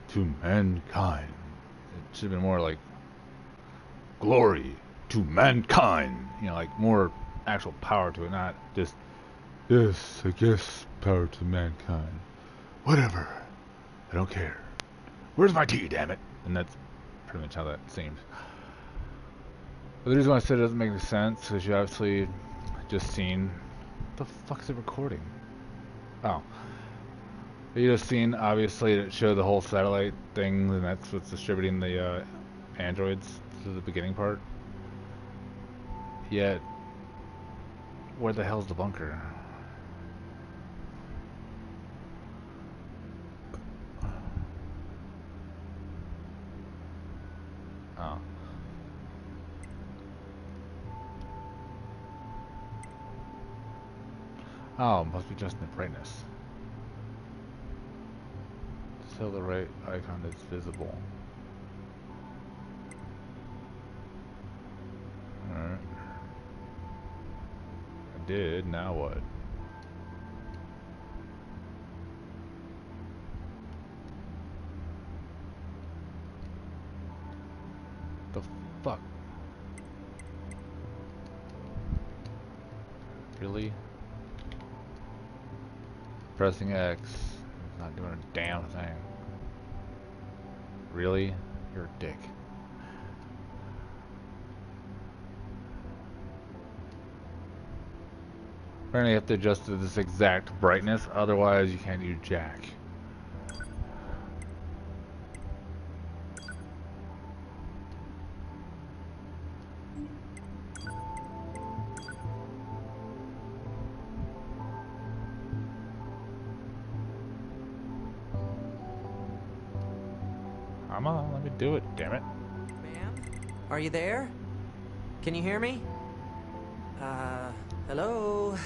to mankind. It should have been more like glory to mankind. You know, like more actual power to it, not just yes, I guess power to mankind. Whatever. I don't care. Where's my tea, damn it? And that's pretty much how that seems. But the reason why I said it doesn't make any sense is you obviously just seen. What the fuck is it recording? Oh. You just seen, obviously, it showed the whole satellite thing, and that's what's distributing the androids to the beginning part. Yet, where the hell's the bunker? Oh. Oh, must be just in the brightness. So the right icon is visible. Alright. I did, now what? The fuck? Really? Pressing X is not doing a damn thing. Really? You're a dick. Apparently you have to adjust to this exact brightness, otherwise you can't do jack. Come on, let me do it, damn it. Ma'am? Are you there? Can you hear me? Hello?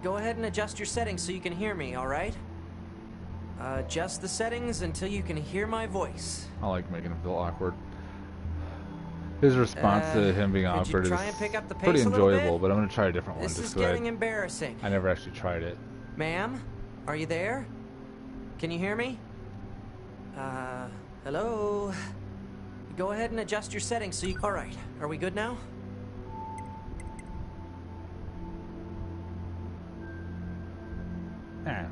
Go ahead and adjust your settings so you can hear me, alright? Adjust the settings until you can hear my voice. I like making him feel awkward. His response to him being awkward is try and pick up the pace pretty a little enjoyable, bit? but I'm going to try a different one This just is because getting embarrassing. I never actually tried it. Ma'am? Are you there? Can you hear me? Hello? Go ahead and adjust your settings so you... Alright, are we good now? Yeah.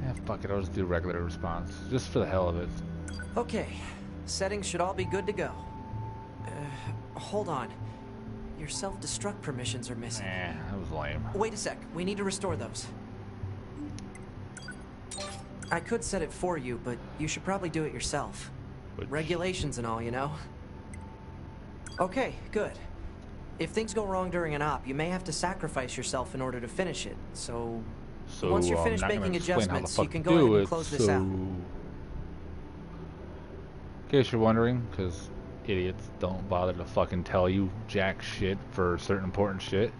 Yeah, fuck it, I'll just do regular response. Just for the hell of it. Okay, settings should all be good to go. Hold on. Your self-destruct permissions are missing. That was lame. Wait a sec, we need to restore those. I could set it for you, but you should probably do it yourself. Regulations and all, you know. Okay, good. If things go wrong during an op, you may have to sacrifice yourself in order to finish it. So once you're finished making adjustments, you can go ahead and close this out. In case you're wondering, because idiots don't bother to fucking tell you jack shit for certain important shit.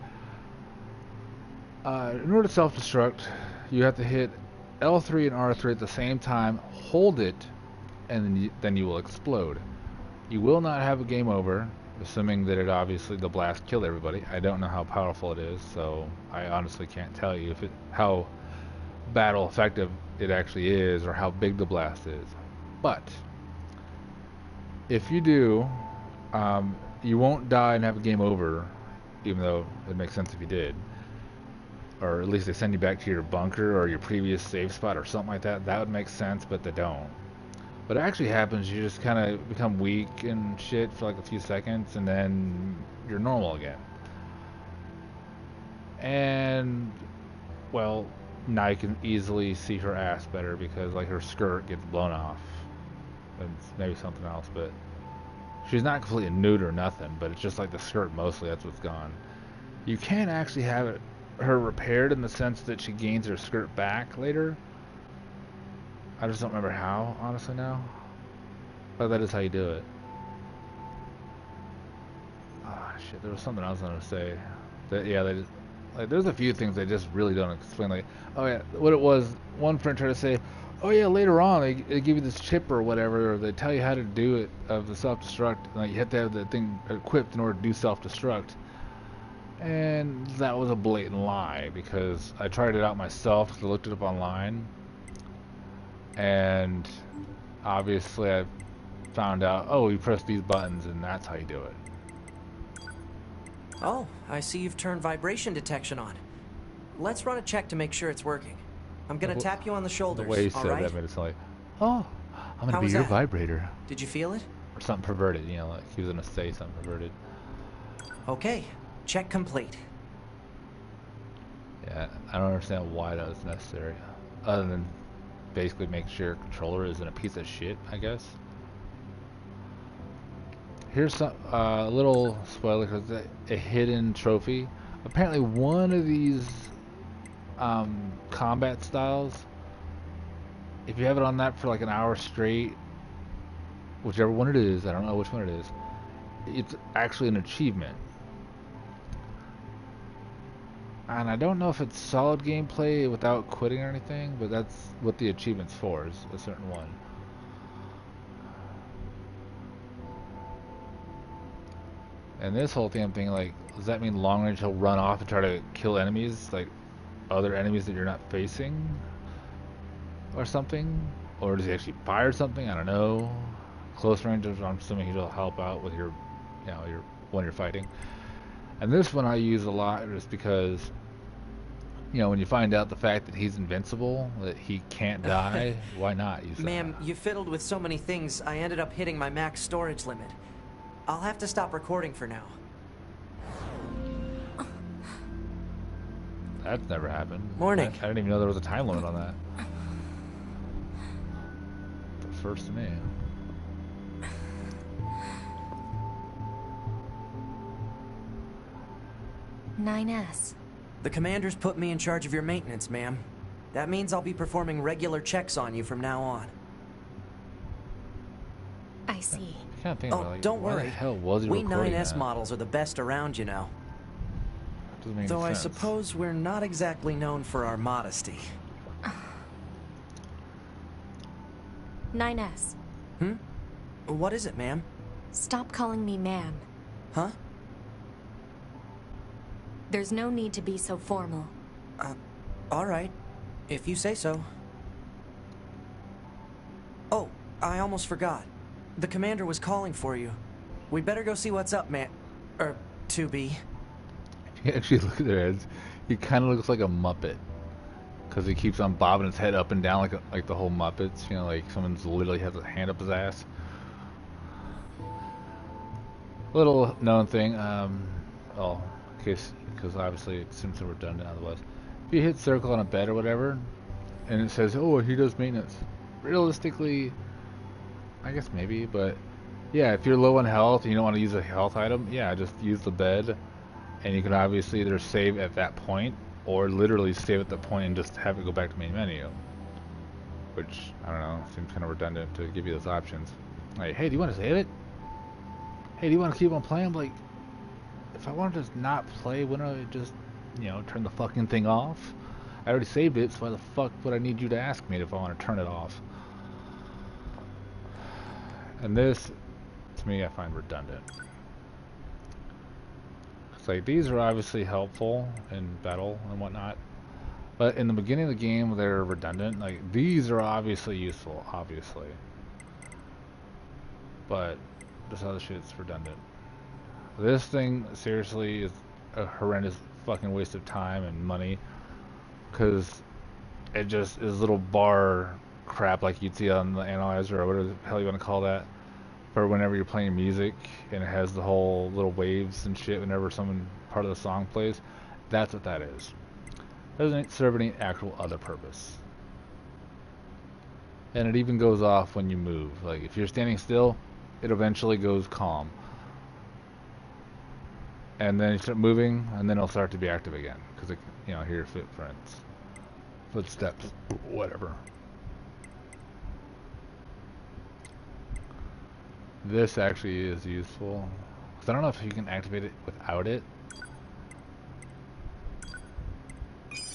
In order to self-destruct, you have to hit L3 and R3 at the same time, hold it, and then you will explode. You will not have a game over assuming that it obviously the blast killed everybody. I don't know how powerful it is, so I honestly can't tell you if how battle effective it actually is or how big the blast is. But if you do, you won't die and have a game over, even though it makes sense if you did. Or at least they send you back to your bunker or your previous save spot or something like that. That would make sense, but they don't. What actually happens, you just kind of become weak and shit for like a few seconds, and then you're normal again. And, well, now you can easily see her ass better because like her skirt gets blown off. And maybe something else, but she's not completely nude or nothing, but it's just like the skirt mostly, that's what's gone. You can actually have her repaired in the sense that she gains her skirt back later. I just don't remember how, honestly, now. But that is how you do it. Ah, shit, there was something else I was going to say. That, yeah, they just, like, there's a few things they just really don't explain. Like, oh yeah, what it was, one friend tried to say, oh yeah, later on they give you this chip or whatever, or they tell you how to do it, of the self-destruct. Like, you have to have the thing equipped in order to do self-destruct. And that was a blatant lie, because I tried it out myself, because I looked it up online. And obviously I found out, oh, you press these buttons and that's how you do it. Oh, I see you've turned vibration detection on. Let's run a check to make sure it's working. I'm gonna tap you on the shoulders, the way he said all right? that made it sound like, oh, I'm gonna How be was your that? vibrator. Did you feel it? Or something perverted, you know, like he was gonna say something perverted. Okay, check complete. Yeah, I don't understand why that was necessary. Other than basically making sure your controller isn't a piece of shit, I guess. Here's some little spoiler, because a hidden trophy. Apparently one of these combat styles, if you have it on that for like an hour straight, whichever one it is, I don't know which one it is, it's actually an achievement. And I don't know if it's solid gameplay without quitting or anything, but that's what the achievement's for, is a certain one. And this whole damn thing, like, does that mean long range he'll run off and try to kill enemies, like other enemies that you're not facing? Or something? Or does he actually fire something? I don't know. Close range, I'm assuming he'll help out with your, you know, when you're fighting. And this one I use a lot just because, you know, when you find out the fact that he's invincible, that he can't die, why not use that? Ma'am, you fiddled with so many things, I ended up hitting my max storage limit. I'll have to stop recording for now. That's never happened. Morning. I didn't even know there was a time limit on that. The first to me. NieR. The commander's put me in charge of your maintenance, ma'am. That means I'll be performing regular checks on you from now on. I see. I can't think about, like, don't why worry. the hell was he We recording NieR that? models are the best around, you know. Doesn't make Though any I sense. suppose we're not exactly known for our modesty. NieR. What is it, ma'am? Stop calling me ma'am. Huh? There's no need to be so formal. All right. If you say so. Oh, I almost forgot. The commander was calling for you. We'd better go see what's up, man. 2B. If you actually look at their heads, he kind of looks like a Muppet. Because he keeps on bobbing his head up and down like the whole Muppets. You know, like someone's literally has a hand up his ass. Little known thing, in case, because obviously it seems so redundant otherwise. If you hit circle on a bed or whatever, and it says, oh, he does maintenance. Realistically, I guess maybe, but yeah, if you're low on health and you don't want to use a health item, yeah, just use the bed. And you can obviously either save at that point, or literally save at the point and just have it go back to main menu. Which, I don't know, seems kind of redundant to give you those options. Like, hey, do you want to save it? Hey, do you want to keep on playing? Like, if I want to just not play, wouldn't I just, you know, turn the fucking thing off? I already saved it, so why the fuck would I need you to ask me if I want to turn it off? And this, to me, I find redundant. like these are obviously helpful in battle and whatnot, but in the beginning of the game they're redundant. Like these are obviously useful, obviously, but this other shit's redundant. This thing seriously is a horrendous fucking waste of time and money, because it just is little bar crap like you'd see on the analyzer or whatever the hell you want to call that, for whenever you're playing music, and it has the whole little waves and shit whenever some part of the song plays. That's what that is. It doesn't serve any actual other purpose. And it even goes off when you move. Like if you're standing still, it eventually goes calm. And then you start moving, and then it'll start to be active again, because it, you know, hear your footsteps, whatever. This actually is useful, because I don't know if you can activate it without it,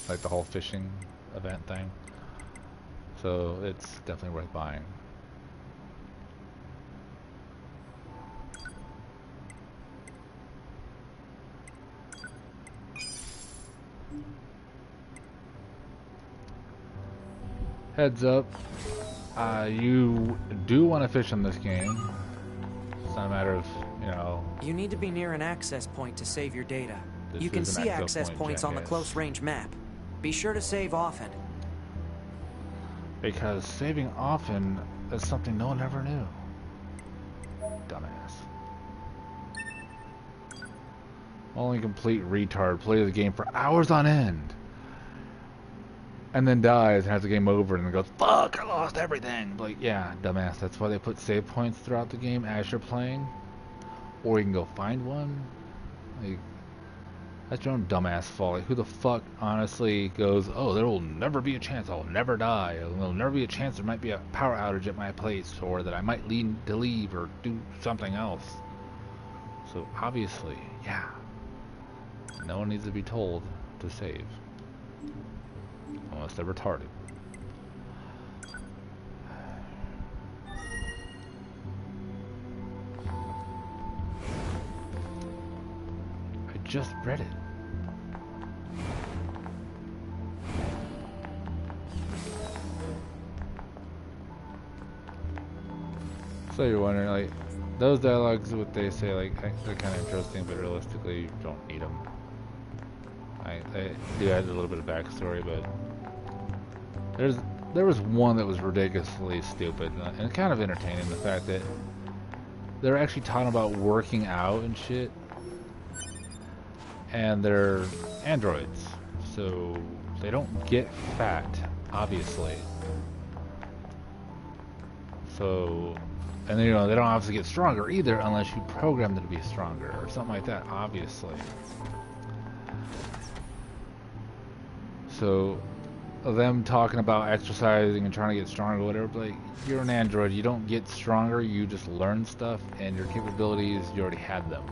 like the whole fishing event thing. So it's definitely worth buying. Heads up, you do want to fish in this game. It's not a matter of, you know... You need to be near an access point to save your data. You can is an see access access point, points on the jackass. close range map. Be sure to save often. Because saving often is something no one ever knew. Dumbass. Only complete retard plays the game for hours on end, and then dies and has the game over and then goes, fuck, I lost everything. Like, yeah, dumbass. That's why they put save points throughout the game as you're playing. Or you can go find one. Like, that's your own dumbass fault. Like, who the fuck honestly goes, oh, there will never be a chance, I'll never die. There'll never be a chance there might be a power outage at my place, or that I might need to leave or do something else. So, obviously, yeah. No one needs to be told to save. Unless they're retarded. I just read it. So you're wondering, like, those dialogues, what they say, like, they're kind of interesting, but realistically, you don't need them. I do add a little bit of backstory, but there was one that was ridiculously stupid and kind of entertaining. The fact that they're actually talking about working out and shit, and they're androids, so they don't get fat, obviously. So, and you know, they don't obviously get stronger either unless you program them to be stronger or something like that, obviously. So, them talking about exercising and trying to get stronger or whatever, like, you're an android, you don't get stronger, you just learn stuff, and your capabilities, you already had them.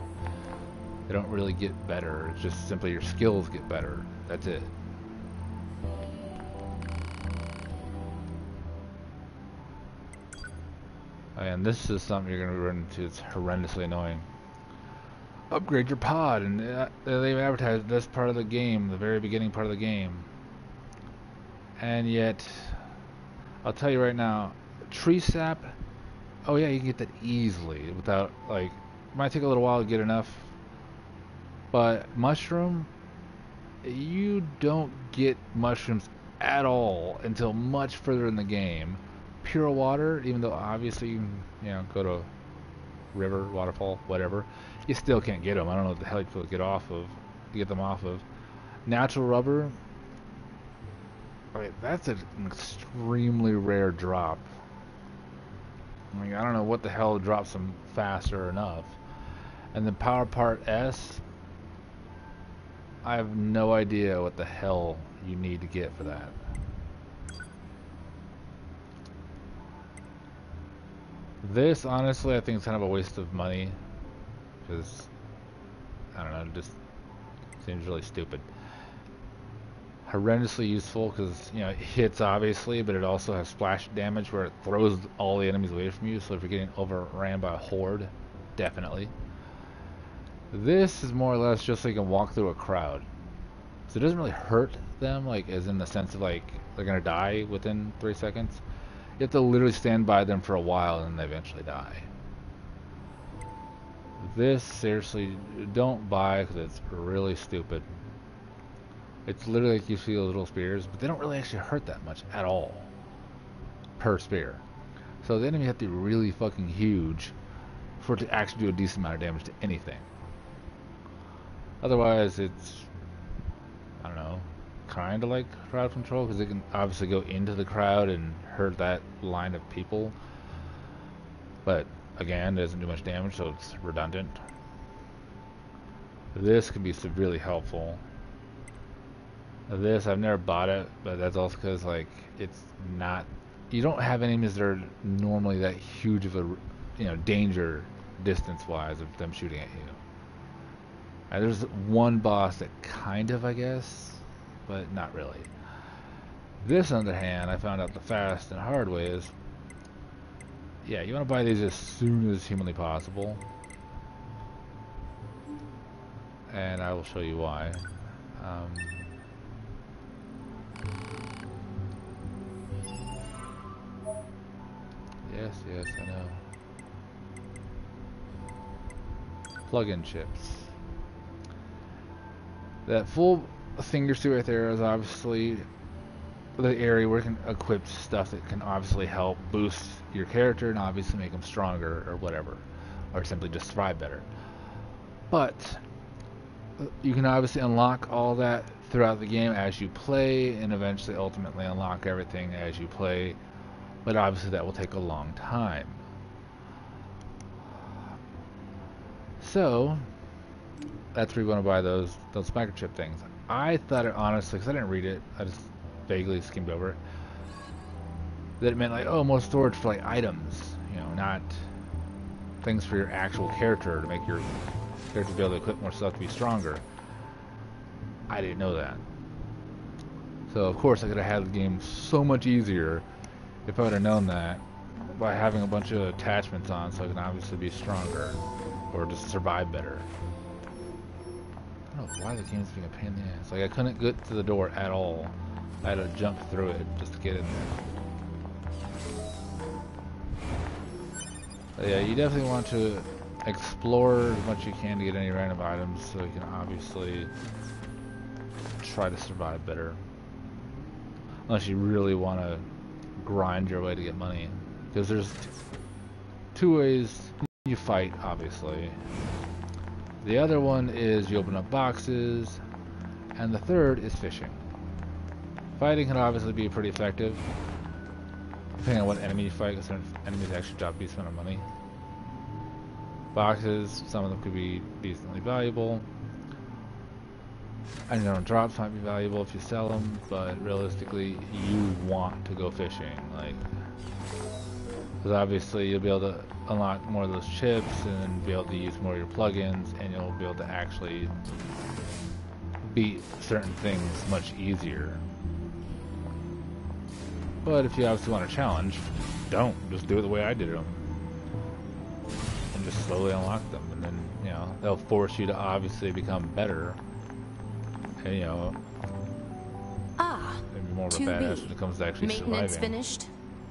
They don't really get better, it's just simply your skills get better. That's it. And this is something you're going to run into, it's horrendously annoying. Upgrade your pod, and they've advertised this part of the game, the very beginning part of the game. And yet, I'll tell you right now, tree sap, oh yeah, you can get that easily without, like, it might take a little while to get enough. But mushroom, you don't get mushrooms at all until much further in the game. Pure water, even though obviously you can, you know, go to river, waterfall, whatever, you still can't get them. I don't know what the hell you get them off of. Natural rubber, that's an extremely rare drop. I mean, I don't know what the hell drops them faster enough. And the power part S, I have no idea what the hell you need to get for that. This, honestly, I think is kind of a waste of money, because, I don't know, it just seems really stupid. Horrendously useful, because, you know, it hits, obviously, but it also has splash damage where it throws all the enemies away from you, so if you're getting overran by a horde, definitely. This is more or less just so you can walk through a crowd. So it doesn't really hurt them, like as in the sense of like they're gonna die within 3 seconds. You have to literally stand by them for a while and they eventually die. This, seriously, don't buy because it's really stupid. It's literally like you see little spears, but they don't really actually hurt that much at all per spear. So the enemy have to be really fucking huge for it to actually do a decent amount of damage to anything. Otherwise, it's, I don't know, kind of like crowd control, because it can obviously go into the crowd and hurt that line of people. But again, it doesn't do much damage, so it's redundant. This can be severely helpful. This, I've never bought it, but that's also because, like, it's not, you don't have enemies that are normally that huge of a, you know, danger distance-wise of them shooting at you. There's one boss that kind of, I guess, but not really. This, on the other hand, I found out the fast and hard way is, yeah, you want to buy these as soon as humanly possible. And I will show you why. Yes, I know. Plug-in chips. That full finger suit right there is obviously the area where you can equip stuff that can obviously help boost your character and obviously make them stronger or whatever, or simply just survive better. But you can obviously unlock all that throughout the game as you play, and eventually ultimately unlock everything as you play, but obviously that will take a long time. So that's where you want to buy those microchip things. I thought it, honestly, because I didn't read it, I just vaguely skimmed over it, that it meant like, oh, more storage for like items, you know, not things for your actual character to make your character be able to equip more stuff to be stronger. I didn't know that. So of course I could have had the game so much easier if I would have known that by having a bunch of attachments on, so I can obviously be stronger or just survive better. I don't know why the game's being a pain in the ass. Like, I couldn't get to the door at all. I had to jump through it just to get in there. But yeah, you definitely want to explore as much as you can to get any random items, so you can obviously try to survive better. Unless you really want to grind your way to get money. Because there's two ways you fight, obviously. The other one is you open up boxes, and the third is fishing. Fighting can obviously be pretty effective, depending on what enemy you fight, because certain enemies actually drop a decent amount of money. Boxes, some of them could be decently valuable. I know drops might be valuable if you sell them, but realistically, you want to go fishing, like, because obviously you'll be able to unlock more of those chips and be able to use more of your plugins, and you'll be able to actually beat certain things much easier. But if you obviously want a challenge, don't. Just do it the way I did them. And just slowly unlock them, and then, you know, they'll force you to obviously become better. And, you know, maybe more of a badass when it comes to actually Maintenance surviving. Finished?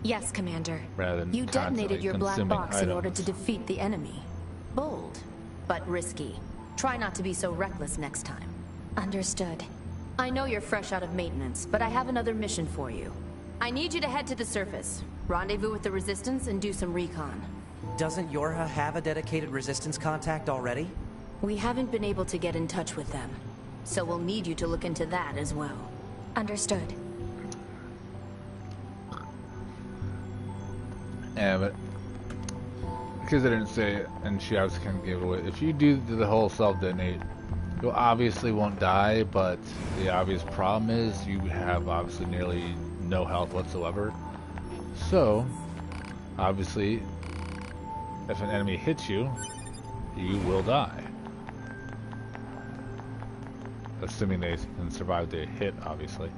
Yes, Commander. Rather than You detonated your black box in order items. to defeat the enemy. Bold, but risky. Try not to be so reckless next time. Understood. I know you're fresh out of maintenance, but I have another mission for you. I need you to head to the surface, rendezvous with the Resistance, and do some recon. Doesn't Yorha have a dedicated Resistance contact already? We haven't been able to get in touch with them, so we'll need you to look into that as well. Understood. Yeah, but because I didn't say it, and she obviously can't give it away. If you do the whole self-detonate, you obviously won't die, but the obvious problem is you have obviously nearly no health whatsoever. So, obviously, if an enemy hits you, you will die. Assuming they can survive the hit, obviously.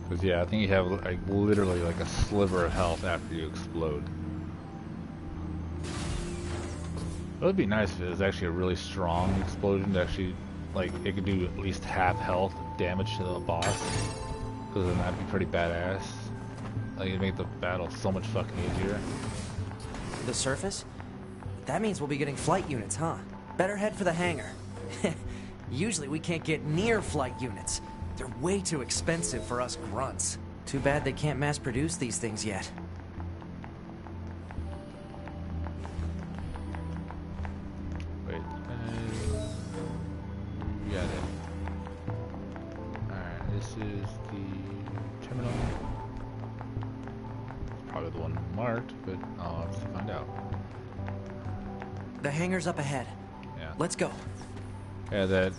Because yeah, I think you have like literally like a sliver of health after you explode. It would be nice if it was actually a really strong explosion to actually, like, it could do at least half health damage to the boss. Because then that'd be pretty badass. Like, it'd make the battle so much fucking easier. The surface? That means we'll be getting flight units, huh? Better head for the hangar. Usually we can't get near flight units. They're way too expensive for us grunts. Too bad they can't mass produce these things yet. Wait, we got it. Alright, this is the terminal. Probably the one marked, but I'll have to find out. The hangar's up ahead. Yeah. Let's go. Yeah, that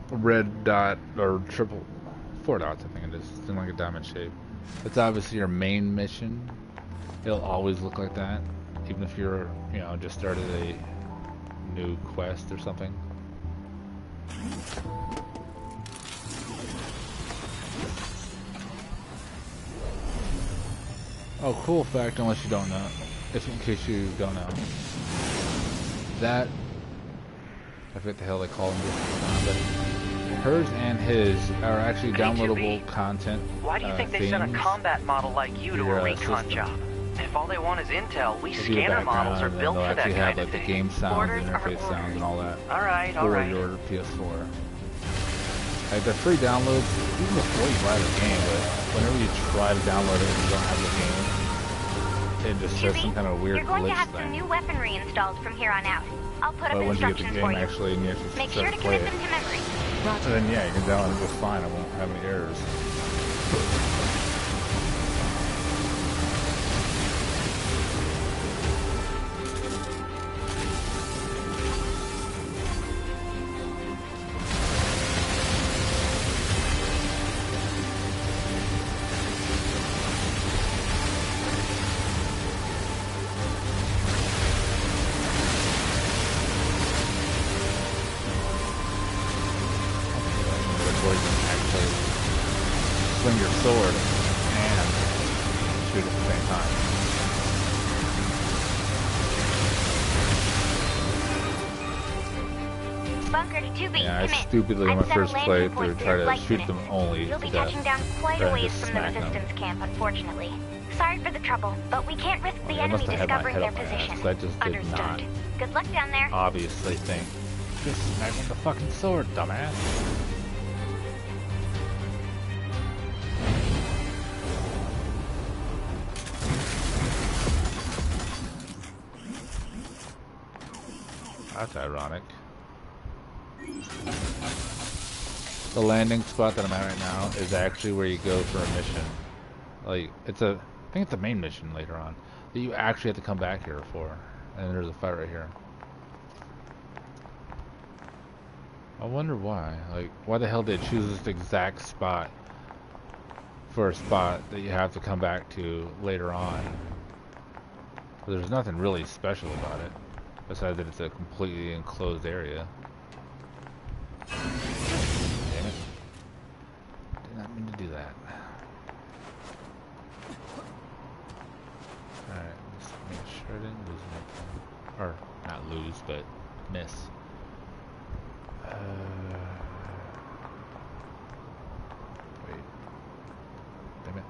red dot, or four dots I think it is. It's in like a diamond shape. It's obviously your main mission. It'll always look like that, even if you're, you know, just started a new quest or something. Oh, cool fact, unless you don't know, if in case you don't know, that, I forget the hell they call them, but hers and his are actually downloadable content. Why do you think they sent a combat model like you to a recon job? If all they want is intel, we scanner models are built for that kind have, of like, thing. the game sounds, interface sounds, and all that. Alright. For your PS4. Like, the free downloads, even before you buy the game, but whenever you try to download it and you don't have the game, it just says some kind of weird you're going glitch to have thing. some new weaponry installed from here on out. I'll put up But once you get the instructions game for you. actually, and you actually Make start sure to play commit it, them to memory. and then yeah, you can download it just fine. I won't have any errors. Swing your sword and shoot at the same time. Bunker to 2B, Yeah, I commit. stupidly on my I've set a first landing playthrough point for tried your to flight shoot unit. them only You'll to be death. touching down quite Trying a to ways just from the smack them. resistance camp, unfortunately. Sorry for the trouble, but we can't risk the They enemy must have had my discovering head their up my ass, position. 'cause I just did Understood. not Good luck down there. obviously think. Just smack with the fucking sword, dumbass. That's ironic. The landing spot that I'm at right now is actually where you go for a mission. Like, I think it's the main mission later on that you actually have to come back here for. And there's a fight right here. I wonder why. Like, why the hell did they choose this exact spot for a spot that you have to come back to later on? There's nothing really special about it, besides that it's a completely enclosed area. Damn it. Did not mean to do that. Alright, just make sure I didn't lose anything. Or, not lose, but miss. Wait. Damn it.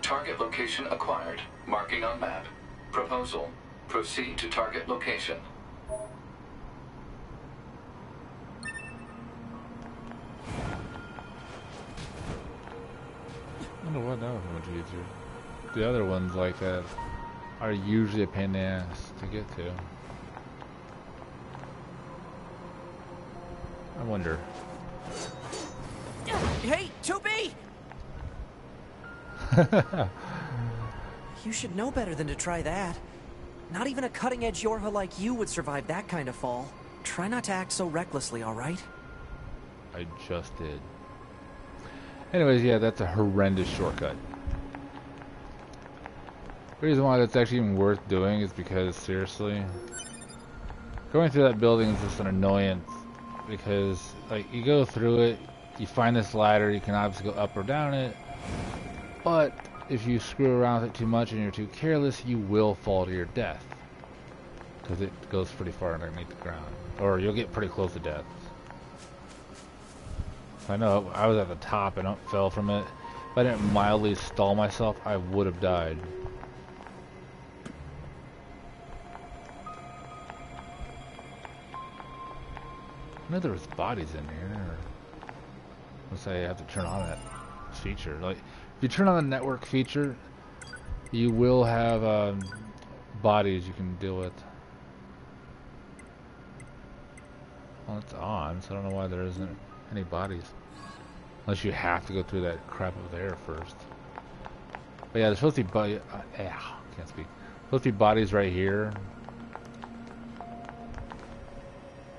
Target location acquired. Marking on map. Proposal. Proceed to target location. I wonder what that was much easier. The other ones like that are usually a pain in the ass to get to. I wonder. Hey, 2B! You should know better than to try that. Not even a cutting-edge Yorha like you would survive that kind of fall. Try not to act so recklessly, all right? I just did. Anyways, yeah, that's a horrendous shortcut. The reason why that's actually even worth doing is because, seriously, going through that building is just an annoyance. Because, like, you go through it, you find this ladder, you can obviously go up or down it, but if you screw around with it too much and you're too careless, you will fall to your death. Because it goes pretty far underneath the ground. Or you'll get pretty close to death. I know I was at the top and fell from it. If I didn't mildly stall myself, I would have died. I know there was bodies in here. Let's say I have to turn on that feature. Like, if you turn on the network feature, you will have bodies you can deal with. Well, it's on, so I don't know why there isn't any bodies. Unless you have to go through that crap over there first. But yeah, there's supposed to be can't speak. Supposed to be bodies right here.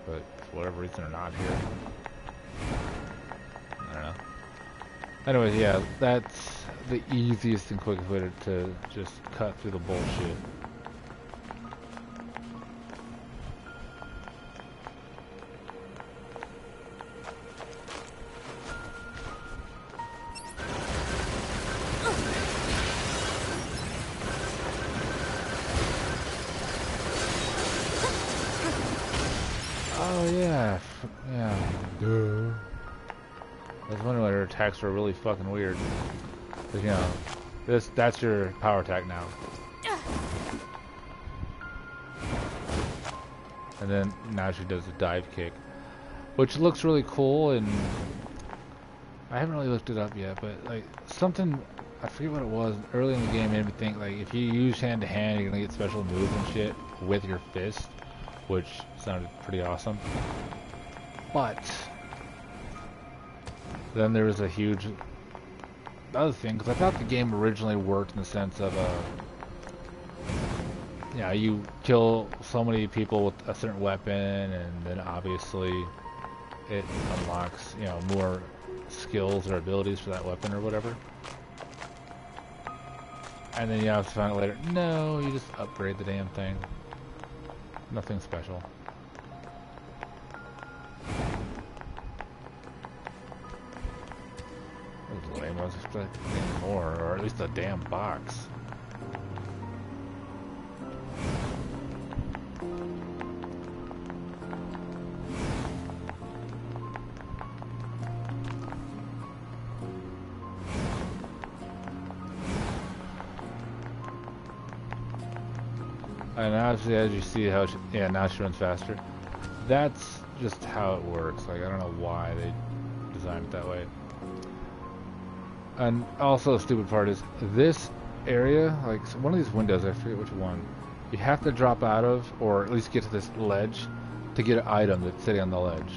But for whatever reason they're not here. I don't know. Anyways, yeah, that's the easiest and quickest way to just cut through the bullshit. Oh yeah, yeah. Duh. I was wondering why her attacks were really fucking weird. But, you know, that's your power attack now. And then now she does a dive kick, which looks really cool. And I haven't really looked it up yet, but like something, I forget what it was early in the game, made me think like if you use hand to hand, you're gonna get special moves and shit with your fist, which sounded pretty awesome. But then there was a huge other thing, because I thought the game originally worked in the sense of yeah, you kill so many people with a certain weapon, and then obviously it unlocks, you know, more skills or abilities for that weapon or whatever. And then you have to find out later, no, you just upgrade the damn thing. Nothing special. That was lame. I was expecting more, or at least a damn box. And obviously, as you see how she, yeah, now she runs faster. That's just how it works. Like, I don't know why they designed it that way. And also, the stupid part is this area, like one of these windows, I forget which one, you have to drop out of, or at least get to this ledge to get an item that's sitting on the ledge.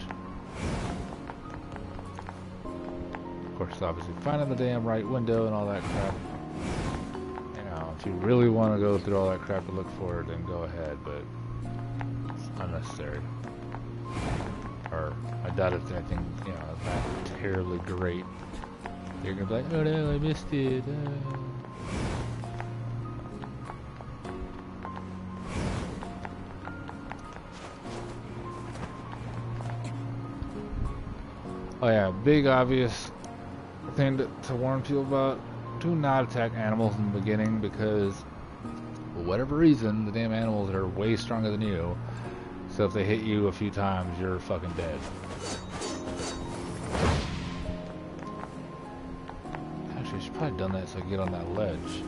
Of course, obviously, finding the damn right window and all that crap. If you really want to go through all that crap to look for it, then go ahead, but it's unnecessary. Or I doubt it's anything, you know, that terribly great. You're gonna be like, oh no, I missed it. Oh yeah, big obvious thing to warn people about. Do not attack animals in the beginning, because for whatever reason the damn animals are way stronger than you, so if they hit you a few times you're fucking dead. Actually, I should probably done that so I can get on that ledge.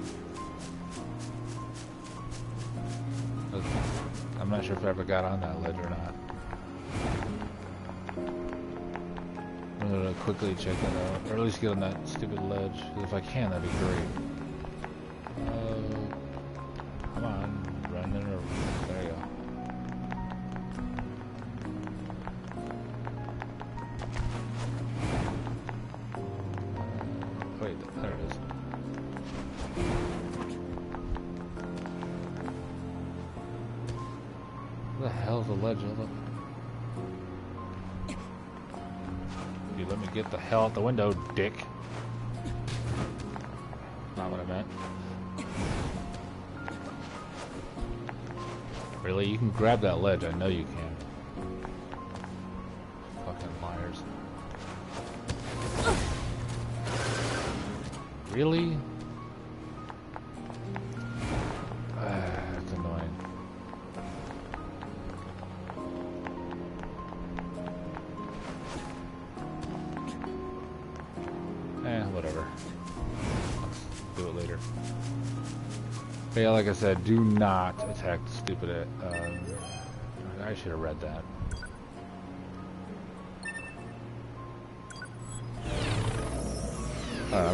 I'm not sure if I ever got on that ledge or not. I'm gonna quickly check that out, or at least get on that stupid ledge. If I can, that'd be great. Come on, run in or there you go. Wait, there it is. Where the hell's the ledge? Let me get the hell out the window, dick. not what I meant. Really? You can grab that ledge. I know you can. Fucking liars. Really? That's annoying. Whatever. Let's do it later. But yeah, like I said, do not attack the stupid. I should have read that.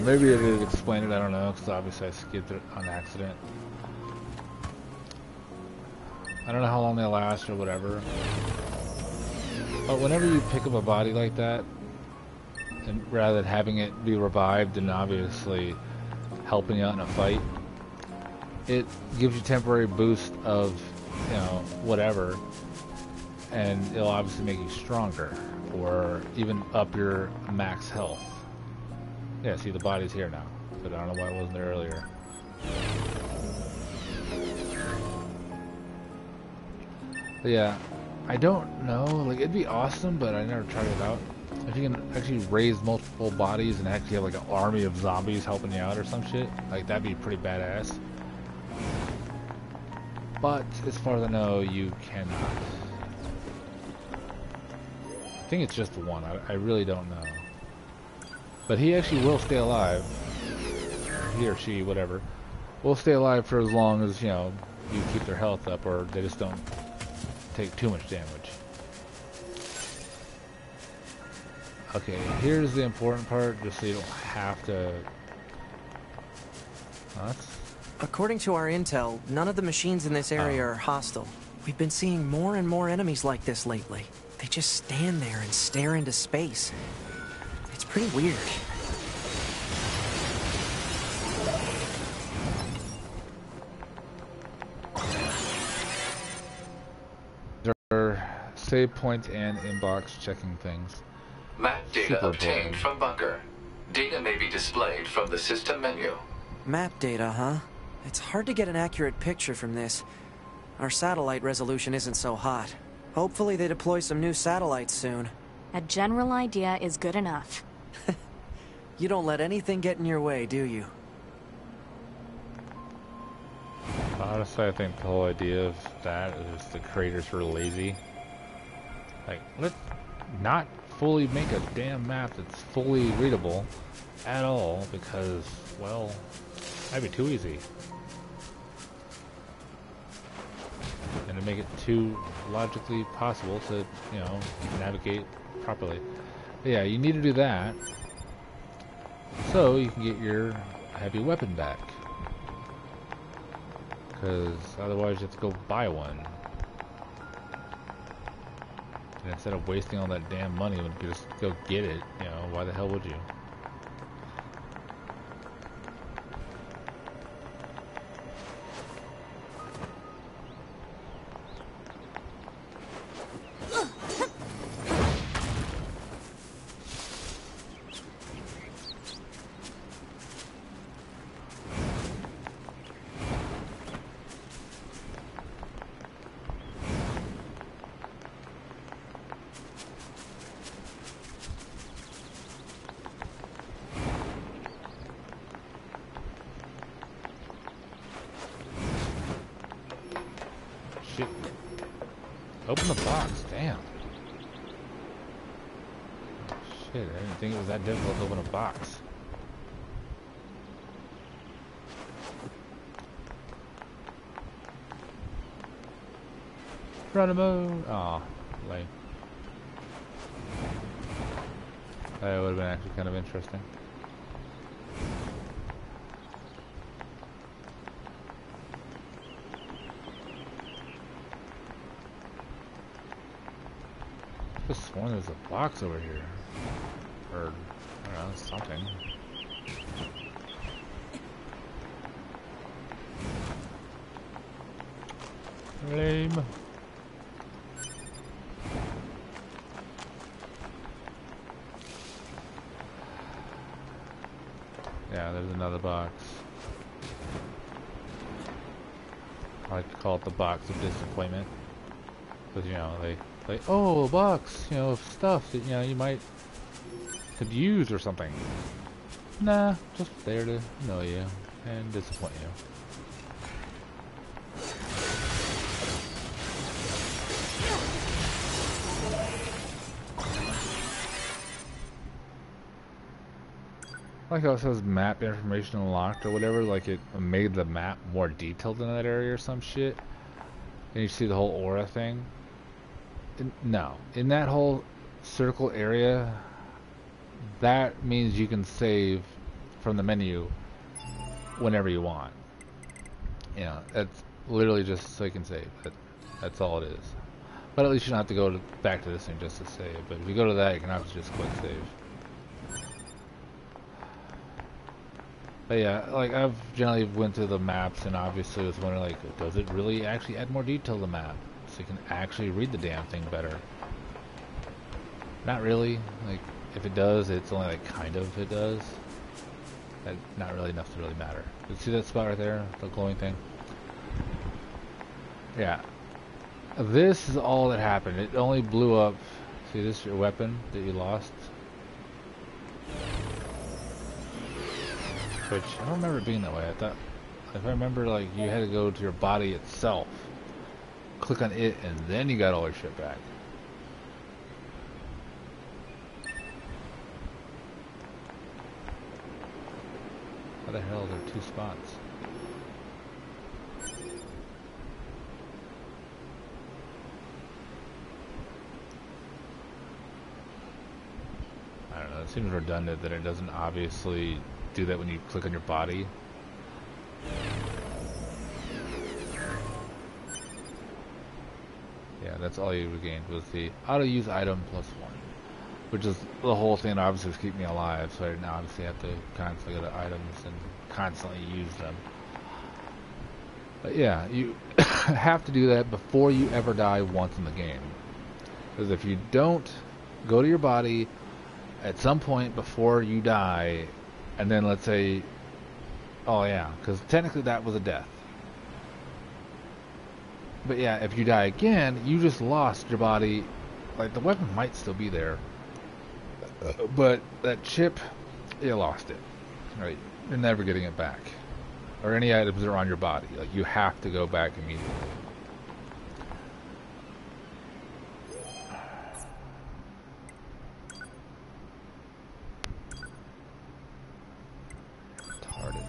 Maybe it did explain it. I don't know, because obviously I skipped it on accident. I don't know how long they last or whatever. But whenever you pick up a body like that, and rather than having it be revived and obviously helping you out in a fight, it gives you temporary boost of, you know, whatever, and it'll obviously make you stronger or even up your max health. Yeah, see, the body's here now, but I don't know why it wasn't there earlier. But yeah, I don't know, like, it'd be awesome, but I never tried it out. If you can actually raise multiple bodies and actually have like an army of zombies helping you out or some shit, like, that'd be pretty badass. But as far as I know, you cannot. I think it's just one. I really don't know. But he actually will stay alive. He or she, whatever, will stay alive for as long as, you know, you keep their health up, or they just don't take too much damage. Okay, here's the important part, just so you don't have to... According to our intel, none of the machines in this area are hostile. We've been seeing more and more enemies like this lately. They just stand there and stare into space. It's pretty weird. There are save point and inbox checking things. Map data obtained from bunker. Data may be displayed from the system menu. Map data, huh? It's hard to get an accurate picture from this. Our satellite resolution isn't so hot. Hopefully they deploy some new satellites soon. A general idea is good enough. You don't let anything get in your way, do you? Honestly, I think the whole idea of that is the creators were lazy. Like, let's not fully make a damn map that's fully readable at all, because, well, that'd be too easy. And to make it too logically possible to, you know, navigate properly. But yeah, you need to do that so you can get your heavy weapon back. Because otherwise you have to go buy one. And instead of wasting all that damn money, you could just go get it, you know, why the hell would you? Shit. Open the box, damn. Shit, I didn't think it was that difficult to open a box. Run a move. Aw, lame. That would have been actually kind of interesting. I could have sworn there's a box over here. Or, I don't know, something. Lame. Yeah, there's another box. I like to call it the box of disappointment. Because, you know, they like, oh, a box, you know, of stuff that, you know, you could use or something. Nah, just there to annoy you and disappoint you. Like how it says map information unlocked or whatever, like it made the map more detailed in that area or some shit. And you see the whole aura thing. No, in that whole circle area, that means you can save from the menu whenever you want. You know, that's literally just so you can save. That's all it is. But at least you don't have to go back to this thing just to save. But if you go to that, you can obviously just quick save. But yeah, like I've generally went through the maps and obviously was wondering, like, does it really actually add more detail to the map so you can actually read the damn thing better? Not really. Like, if it does, it's only like kind of it does. Not really enough to really matter. You see that spot right there, the glowing thing? Yeah. This is all that happened. It only blew up. See this, your weapon that you lost? Which, I don't remember it being that way. I thought, if I remember, like, you had to go to your body itself, click on it, and then you got all your shit back. How the hell are there two spots? I don't know, it seems redundant that it doesn't obviously do that when you click on your body. Yeah, that's all you regained was the auto use item +1, which is the whole thing. Obviously, is keep me alive, so I now obviously have to constantly go to items and constantly use them. But yeah, you have to do that before you ever die once in the game, because if you don't go to your body at some point before you die, and then let's say, oh yeah, because technically that was a death. But yeah, if you die again, you just lost your body. Like, the weapon might still be there, but that chip, you lost it. Right? You're never getting it back. Or any items that are on your body. Like, you have to go back immediately. Retarded.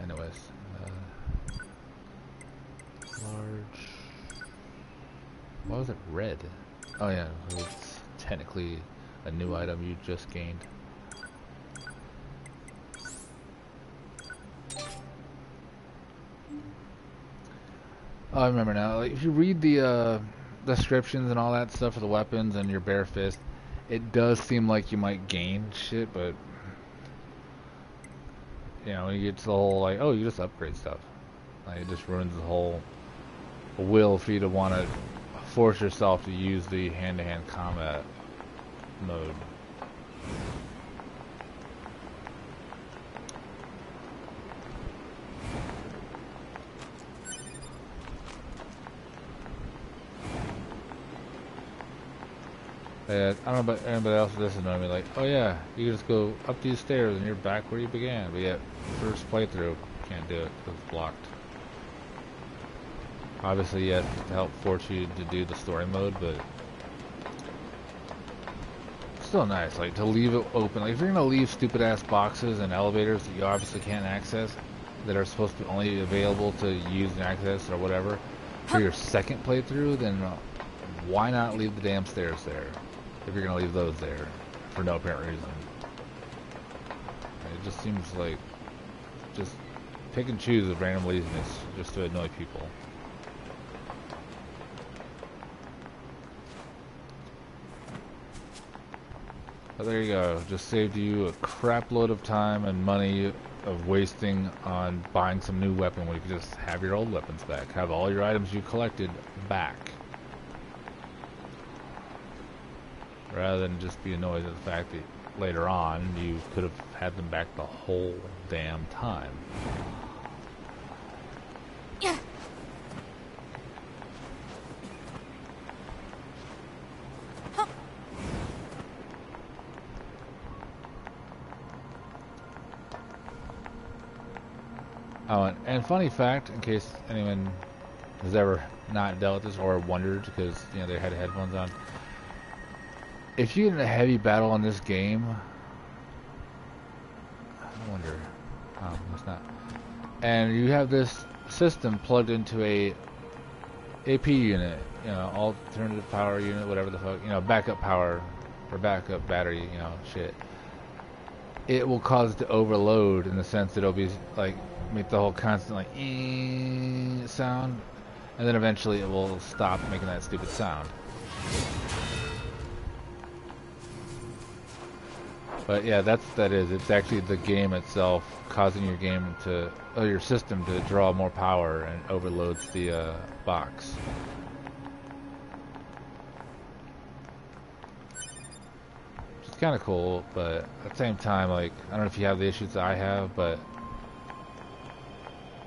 Anyways. Large. Why was it red? Oh yeah, it's technically a new item you just gained. Oh, I remember now. Like, if you read the descriptions and all that stuff for the weapons and your bare fist, it does seem like you might gain shit, but you know, when you get to the whole like, oh, you just upgrade stuff. Like, it just ruins the whole will for you to want to force yourself to use the hand-to-hand combat mode. I don't know about anybody else, but this is annoying me. Like, oh yeah, you can just go up these stairs and you're back where you began. But yet, first playthrough, can't do it because it's blocked. Obviously, yes, to help force you to do the story mode, but it's still nice. Like, to leave it open. Like, if you're gonna leave stupid ass boxes and elevators that you obviously can't access, that are supposed to be only available to use and access or whatever, for your second playthrough, then why not leave the damn stairs there? If you're gonna leave those there for no apparent reason. It just seems like just pick and choose with random laziness just to annoy people. But there you go, just saved you a crap load of time and money of wasting on buying some new weapon when you can just have your old weapons back. Have all your items you collected back. Rather than just be annoyed at the fact that later on you could have had them back the whole damn time. Oh, and funny fact, in case anyone has ever not dealt with this or wondered, because you know they had headphones on. If you get in a heavy battle in this game, I wonder. Oh, it's not. And you have this system plugged into a AP unit, you know, alternative power unit, whatever the fuck, you know, backup power or backup battery, you know, shit. It will cause it to overload in the sense that it'll be like make the whole constant like sound, and then eventually it will stop making that stupid sound. But yeah, that is. It's actually the game itself causing your game to, your system to draw more power and overloads the box. Which is kind of cool, but at the same time, like, I don't know if you have the issues that I have, but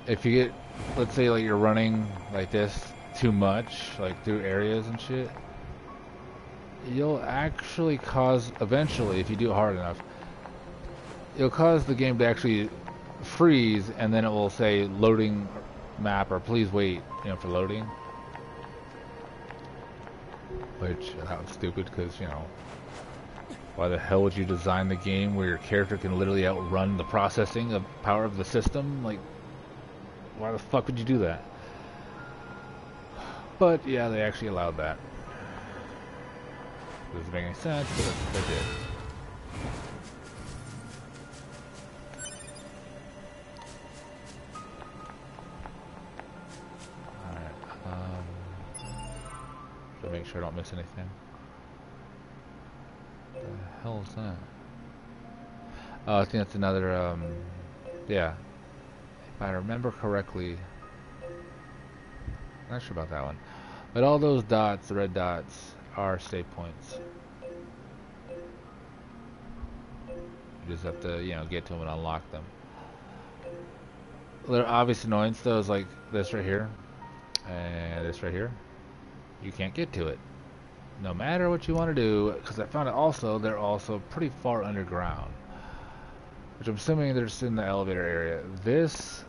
if you get, let's say, like, you're running like this too much, like through areas and shit, you'll actually cause, eventually, if you do it hard enough, it'll cause the game to actually freeze, and then it will say loading map or please wait, you know, for loading. Which, that was stupid, because, you know, why the hell would you design the game where your character can literally outrun the processing of power of the system? Like, why the fuck would you do that? But yeah, they actually allowed that. Doesn't make any sense, but they did. Alright, to make sure I don't miss anything. What the hell is that? Oh, I think that's another, yeah. If I remember correctly, I'm not sure about that one. But all those dots, the red dots, are save points. You just have to, you know, get to them and unlock them. Their obvious annoyance though is like this right here and this right here. You can't get to it, no matter what you want to do, because I found out also they're also pretty far underground, which I'm assuming they're just in the elevator area. This,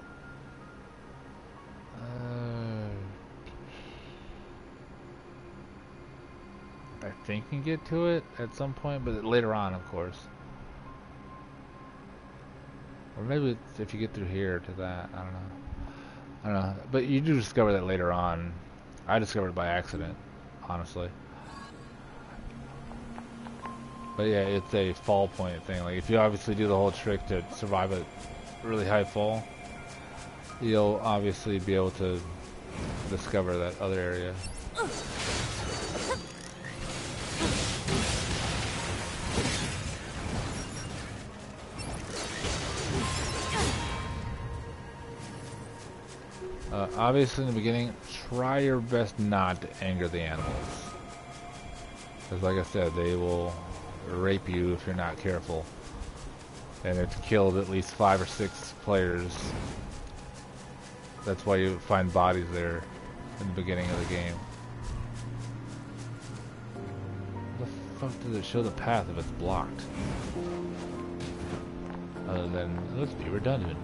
I think you can get to it at some point, but later on, of course. Or maybe it's if you get through here to that. I don't know. I don't know. But you do discover that later on. I discovered it by accident, honestly. But yeah, it's a fall point thing. Like, if you obviously do the whole trick to survive a really high fall, you'll obviously be able to discover that other area. Obviously in the beginning, try your best not to anger the animals. Because like I said, they will rape you if you're not careful. And it's killed at least 5 or 6 players. That's why you find bodies there in the beginning of the game. How the fuck does it show the path if it's blocked? Other than, let's be redundant.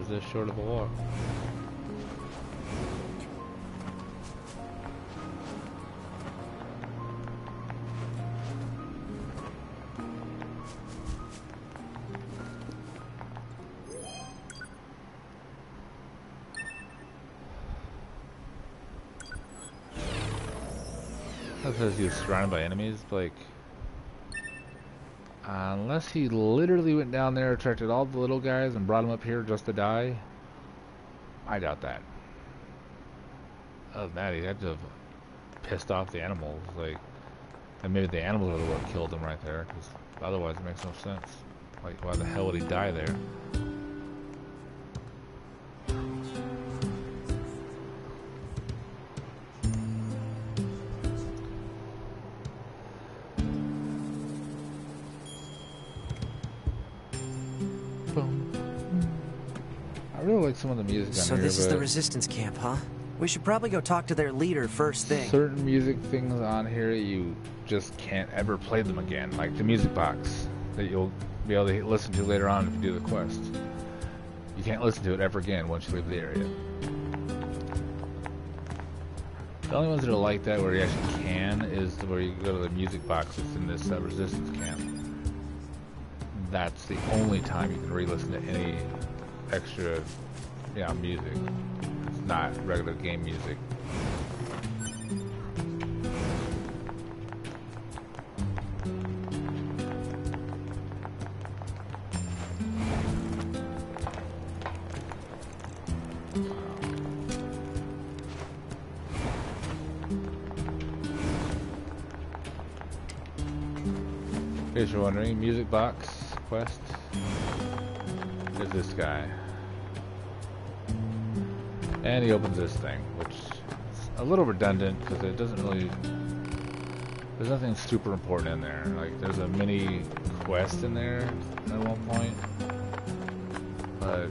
This short of a walk. That says he was surrounded by enemies, but like, unless he literally went down there, attracted all the little guys, and brought them up here just to die, I doubt that. Other than that, he had to have pissed off the animals, like, and maybe the animals are what killed him right there, because otherwise it makes no sense. Like, why the hell would he die there? really like some of the music on So here, this is the Resistance camp, huh? We should probably go talk to their leader first thing. certain music things on here, you just can't ever play them again. Like the music box that you'll be able to listen to later on if you do the quest. You can't listen to it ever again once you leave the area. The only ones that are like that where you actually can is where you go to the music box that's in this Resistance camp. That's the only time you can re-listen to any extra, music. It's not regular game music. In case you're wondering, music box quest is this guy. And he opens this thing, which is a little redundant because it doesn't really... There's nothing super important in there. Like, there's a mini quest in there at one point. But,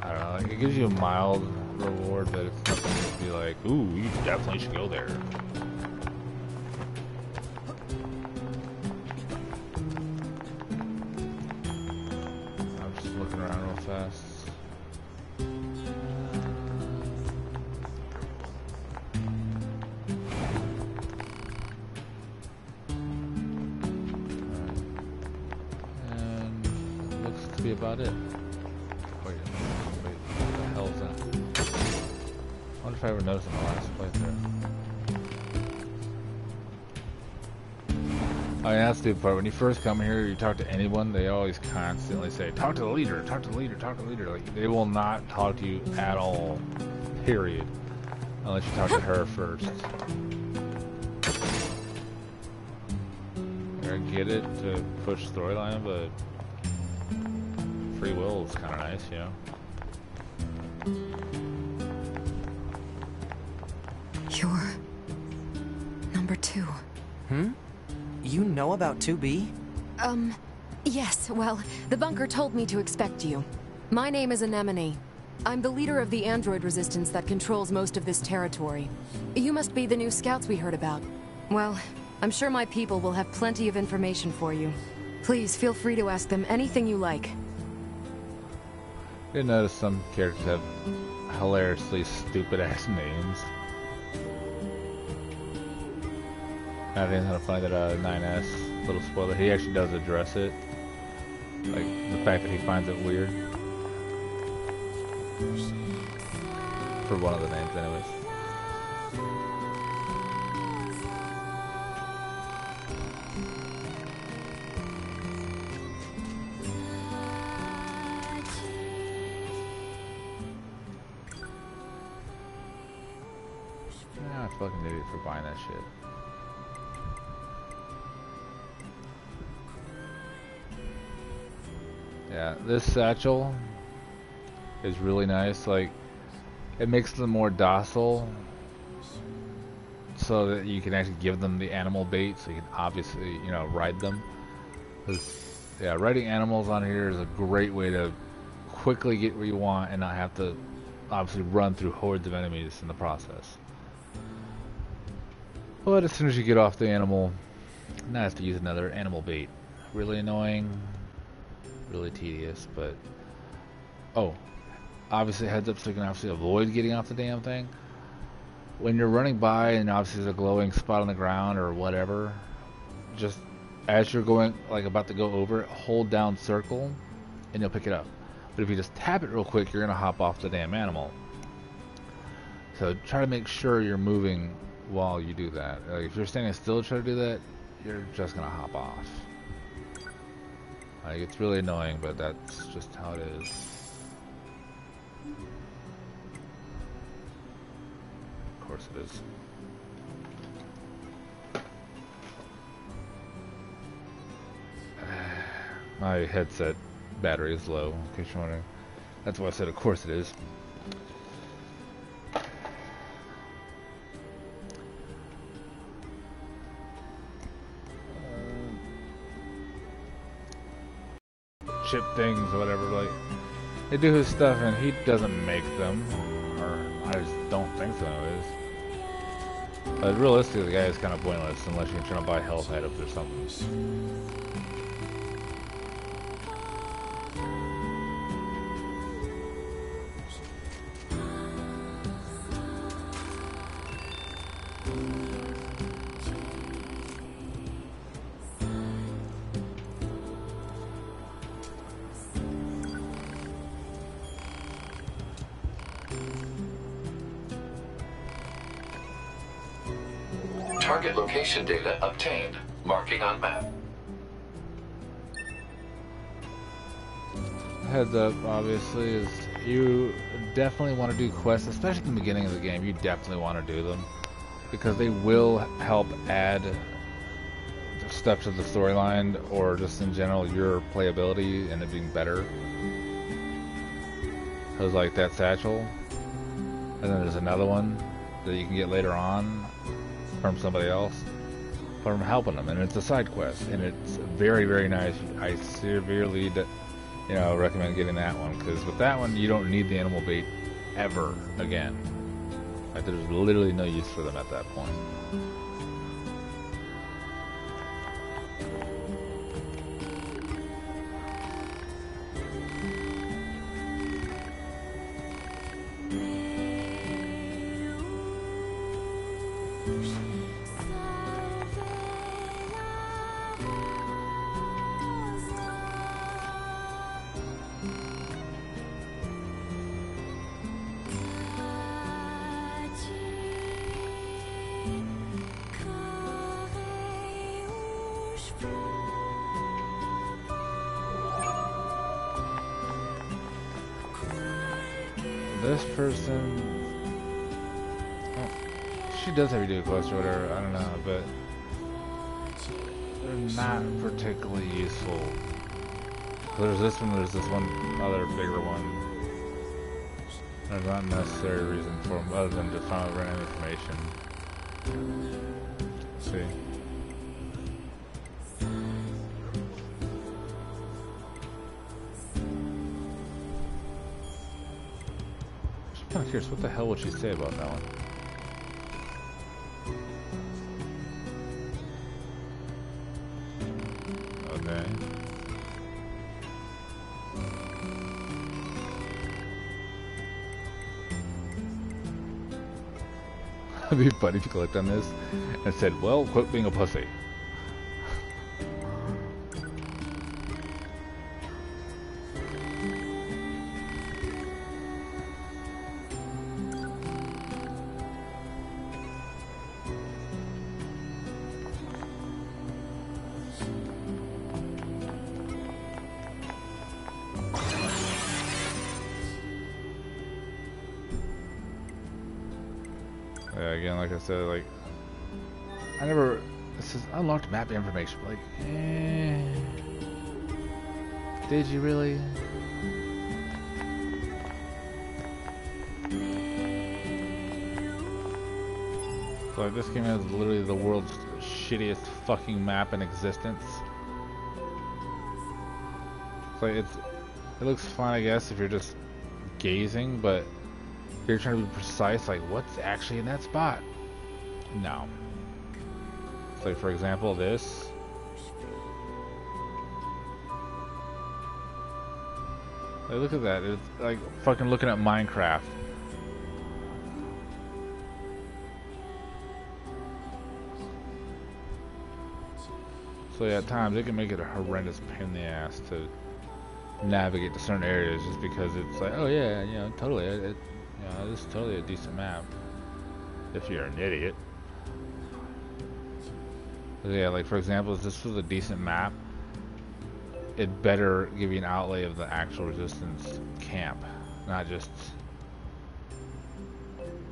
I don't know, like, it gives you a mild reward, but it's nothing to be like, ooh, you definitely should go there. Fast. And looks to be about it. Wait, what the hell is that? I wonder if I ever noticed in the last playthrough. Oh, yeah, that's the part. When you first come here, you talk to anyone, they always constantly say, talk to the leader, talk to the leader, talk to the leader. Like, they will not talk to you at all, period, unless you talk to her first. I get it to push storyline, but free will is kind of nice, You're number 2. Hmm? You know about 2B? Yes, well, the bunker told me to expect you. My name is Anemone. I'm the leader of the android resistance that controls most of this territory. You must be the new scouts we heard about. Well, I'm sure my people will have plenty of information for you. Please feel free to ask them anything you like. You notice some characters have hilariously stupid-ass names. I think it's kind of funny that 9S, little spoiler, he actually does address it. Like, the fact that he finds it weird. For one of the names, anyways. Ah, fucking idiot for buying that shit. Yeah, this satchel is really nice. Like, it makes them more docile so that you can actually give them the animal bait, so you can obviously, ride them. 'Cause, yeah, riding animals on here is a great way to quickly get where you want and not have to obviously run through hordes of enemies in the process. But as soon as you get off the animal, now I have to use another animal bait. Really annoying. Really tedious, but obviously heads up so you can obviously avoid getting off the damn thing. When you're running by and obviously there's a glowing spot on the ground or whatever, just as you're going, like, about to go over it, hold down circle and you'll pick it up. But if you just tap it real quick, you're gonna hop off the damn animal. So try to make sure you're moving while you do that. Like, if you're standing still to try to do that, you're just gonna hop off. Like, it's really annoying, but that's just how it is. Of course it is. My headset battery is low, in case you're wondering. That's why I said of course it is. Chip things or whatever, like, They do his stuff and he doesn't make them. Or I just don't think so anyways. But realistically, the guy is kind of pointless unless you're trying to buy health items or something. Target location data obtained. Marking on map. Heads up, obviously, is you definitely want to do quests, especially at the beginning of the game. You definitely want to do them because they will help add stuff to the storyline or just in general your playability and it being better. Because like that satchel, and then there's another one that you can get later on from somebody else from helping them, and it's a side quest and it's very, very nice. I severely recommend getting that one because with that one you don't need the animal bait ever again. Like there's literally no use for them at that point. This person, she does have you do a quest or whatever, I don't know, but they're not particularly useful. There's this one other bigger one. There's not a necessary reason for them other than to find out random information. Let's see. I'm kind of curious, what the hell would she say about that one? Okay. It'd be funny if you clicked on this and said, well, quit being a pussy. Yeah, again, like I said, like, I never, this is unlocked map information, like, did you really? So like, this game has literally the world's shittiest fucking map in existence. It's like, it looks fun, I guess, if you're just gazing, but if you're trying to be precise, like, what's actually in that spot? No. So, like, for example, this. Like, look at that. It's like fucking looking at Minecraft. So yeah, at times it can make it a horrendous pain in the ass to navigate to certain areas just because it's like, oh yeah, you know, totally, this is totally a decent map. If you're an idiot. But yeah, like for example, if this was a decent map, it better give you an outlay of the actual resistance camp, not just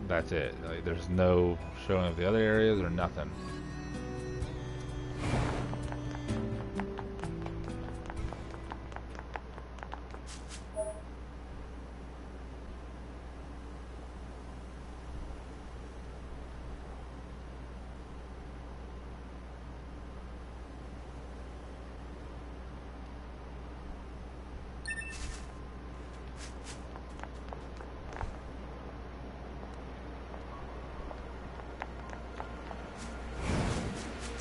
that's it. Like there's no showing of the other areas or nothing.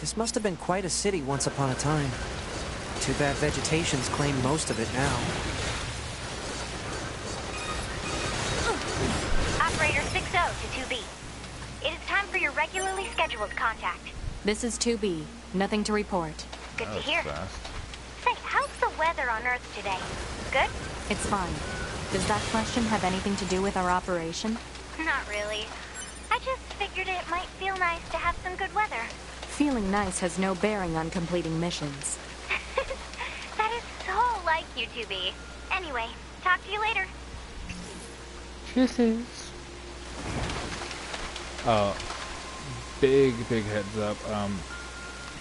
This must have been quite a city once upon a time. Too bad vegetation's claimed most of it now. Operator 60 to 2B. It is time for your regularly scheduled contact. This is 2B. Nothing to report. Good That to was hear. fast. Say, how's the weather on Earth today? Good? It's fine. Does that question have anything to do with our operation? Not really. I just figured it might feel nice to have some good weather. Feeling nice has no bearing on completing missions. That is so like you, 2B. Anyway, talk to you later. Kisses. Big heads up.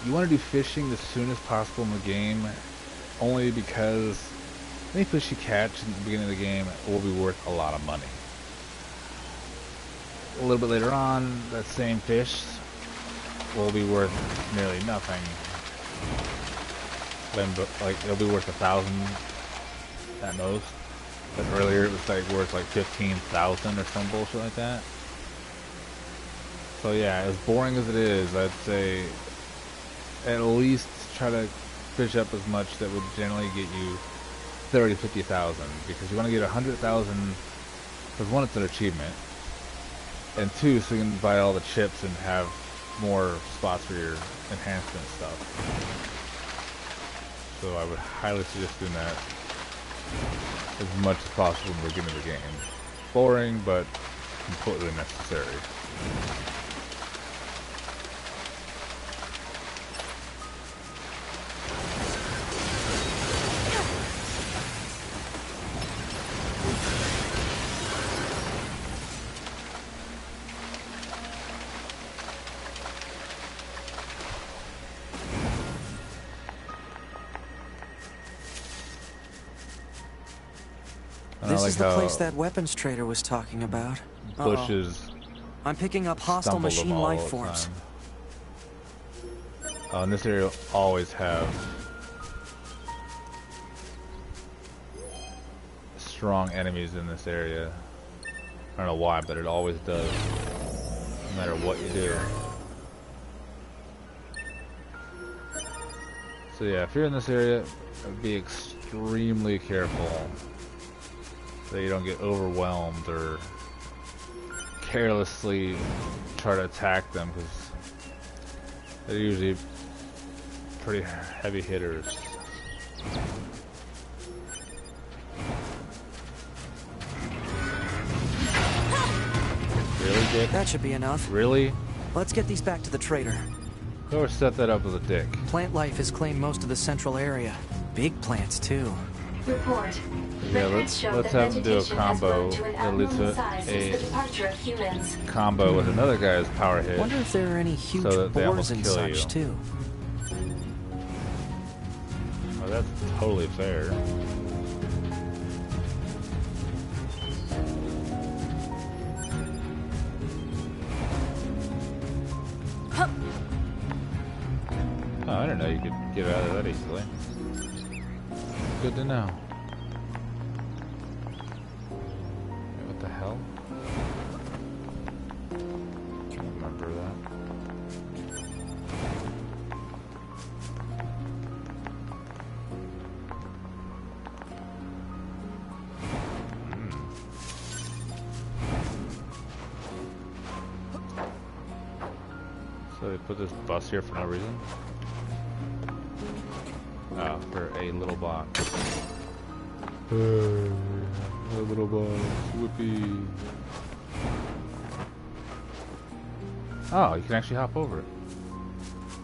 You want to do fishing as soon as possible in the game, only because any fish you catch in the beginning of the game will be worth a lot of money. A little bit later on, that same fish will be worth nearly nothing. Like, it'll be worth 1,000 at most. But earlier it was like worth like 15,000 or some bullshit like that. So yeah, as boring as it is, I'd say at least try to fish up as much that would generally get you 30, 50,000, because you want to get 100,000, because one, it's an achievement, and two, so you can buy all the chips and have more spots for your enhancement stuff. So I would highly suggest doing that as much as possible in the beginning of the game. Boring, but completely necessary. This is the place that weapons trader was talking about. Bushes. I'm picking up hostile machine life forms. In this area, you'll always have strong enemies in this area. I don't know why, but it always does, no matter what you do. So yeah, if you're in this area, be extremely careful so you don't get overwhelmed or carelessly try to attack them, because they're usually pretty heavy hitters. Really, Dick? That should be enough. Really? Let's get these back to the trader. Whoever set that up with a dick. Plant life has claimed most of the central area. Big plants, too. Report. Yeah, let's have them do a combo. At least a combo with another guy's power hit. Wonder if there are any huge so that they boars almost and kill such, you. too. Oh, that's totally fair. Oh, I didn't know you could get out of that easily. Good to know. What the hell? Can't remember that. So they put this bus here for no reason? Oh, for a little box. A little box. Whoopee. Oh, you can actually hop over it.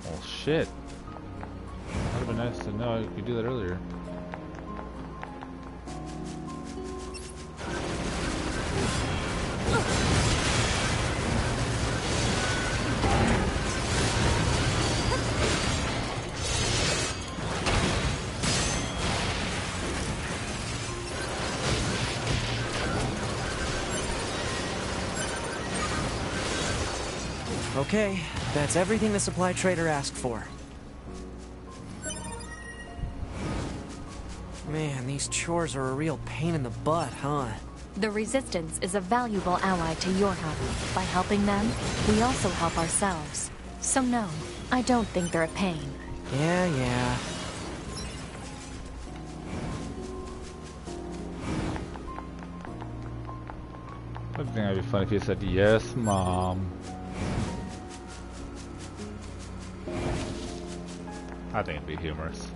Well, shit. That would have been nice to know you could do that earlier. Okay, that's everything the supply trader asked for. Man, these chores are a real pain in the butt, huh? The Resistance is a valuable ally to your help. By helping them, we also help ourselves. So no, I don't think they're a pain. Yeah. I think it'd be funny if you said, yes, Mom. I think it'd be humorous.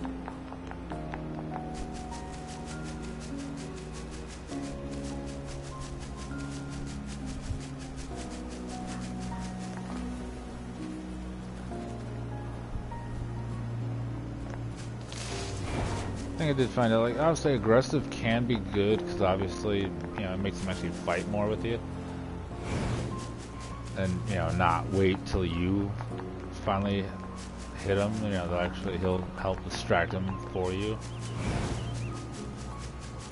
I did find out, like, obviously aggressive can be good because obviously, you know, it makes them actually fight more with you, and you know, not wait till you finally hit him. You know, he'll help distract him for you.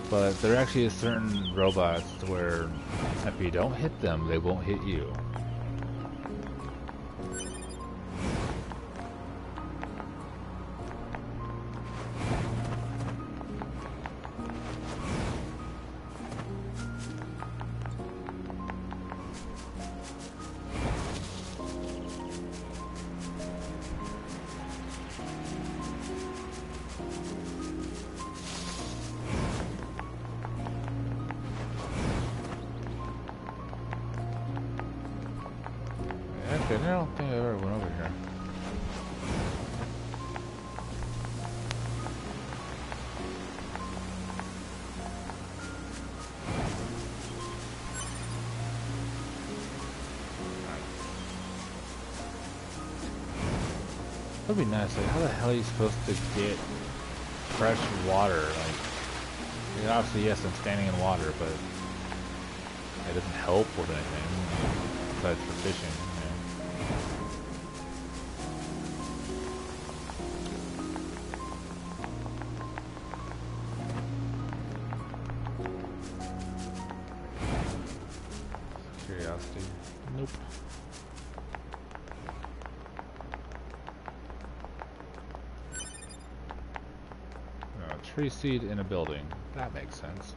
But there actually is certain robots where if you don't hit them, they won't hit you. I don't think I ever went over here. That'd be nice. Like, how the hell are you supposed to get fresh water? Like, obviously, yes, I'm standing in water, but it doesn't help with anything besides for fishing. Curiosity. Nope. Tree seed in a building. That makes sense.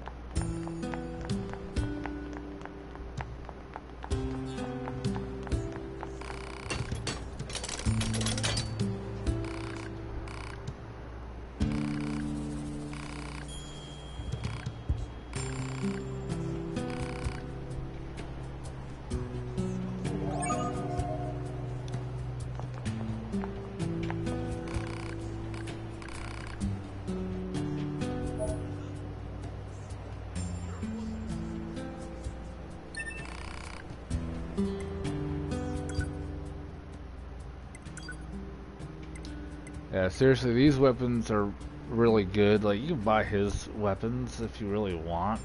Yeah, seriously, these weapons are really good. Like, you can buy his weapons if you really want,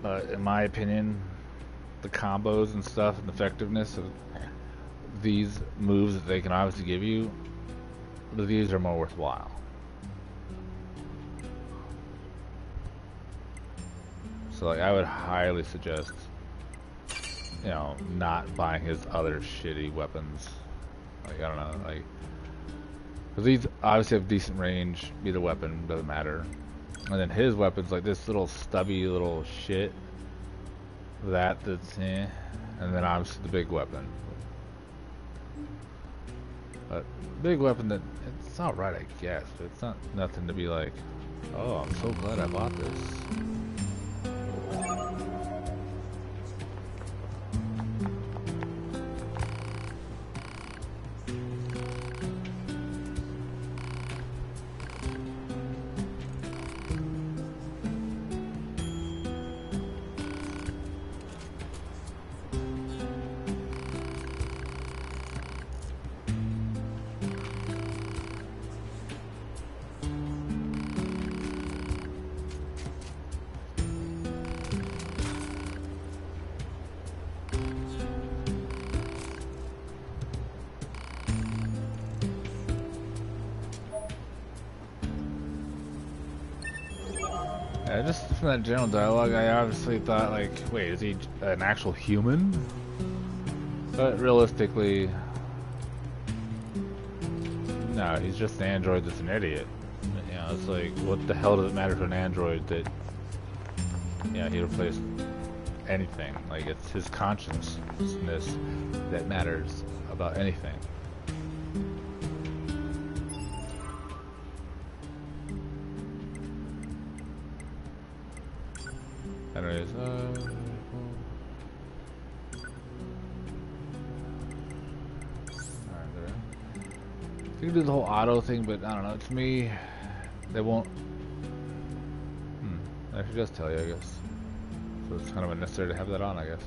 but in my opinion, the combos and stuff and effectiveness of these moves that they can obviously give you, these are more worthwhile. So, like, I would highly suggest, you know, not buying his other shitty weapons. Like, I don't know, like, because these obviously have decent range, either weapon, doesn't matter. And then his weapon's like this little stubby little shit. That's eh. And then obviously the big weapon. But big weapon, that it's alright, I guess, but it's not nothing to be like, oh, I'm so glad I bought this. Yeah, just from that general dialogue, I obviously thought, like, wait, is he an actual human? But realistically, no, he's just an android that's an idiot. You know, it's like, what the hell does it matter to an android that, yeah, he replaced anything. Like, it's his consciousness that matters about anything. Anyways, you can do the whole auto thing, but I don't know. To me, they won't. It actually does tell you, I guess. So it's kind of unnecessary to have that on, I guess.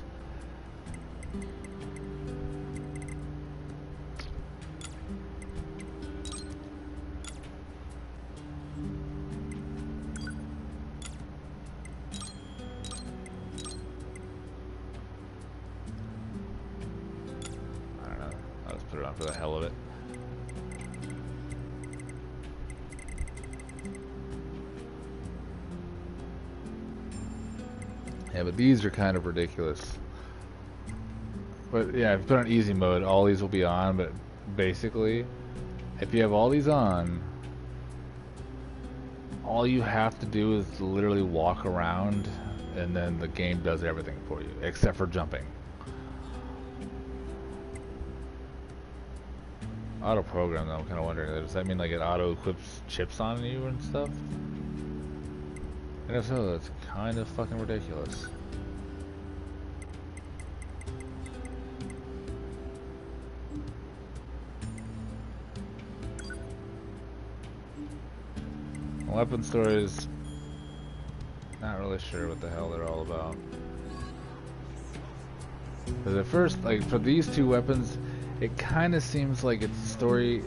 I don't know. I'll just put it on for the hell of it. Yeah, but these are kind of ridiculous. But yeah, if you put on easy mode, all these will be on, but basically, if you have all these on, all you have to do is literally walk around, and then the game does everything for you, except for jumping. Auto program, though, I'm kind of wondering, does that mean like it auto equips chips on you and stuff? And if so, that's kind of fucking ridiculous. Weapon stores, not really sure what the hell they're all about. Because at first, like, for these two weapons, it kind of seems like it's a story,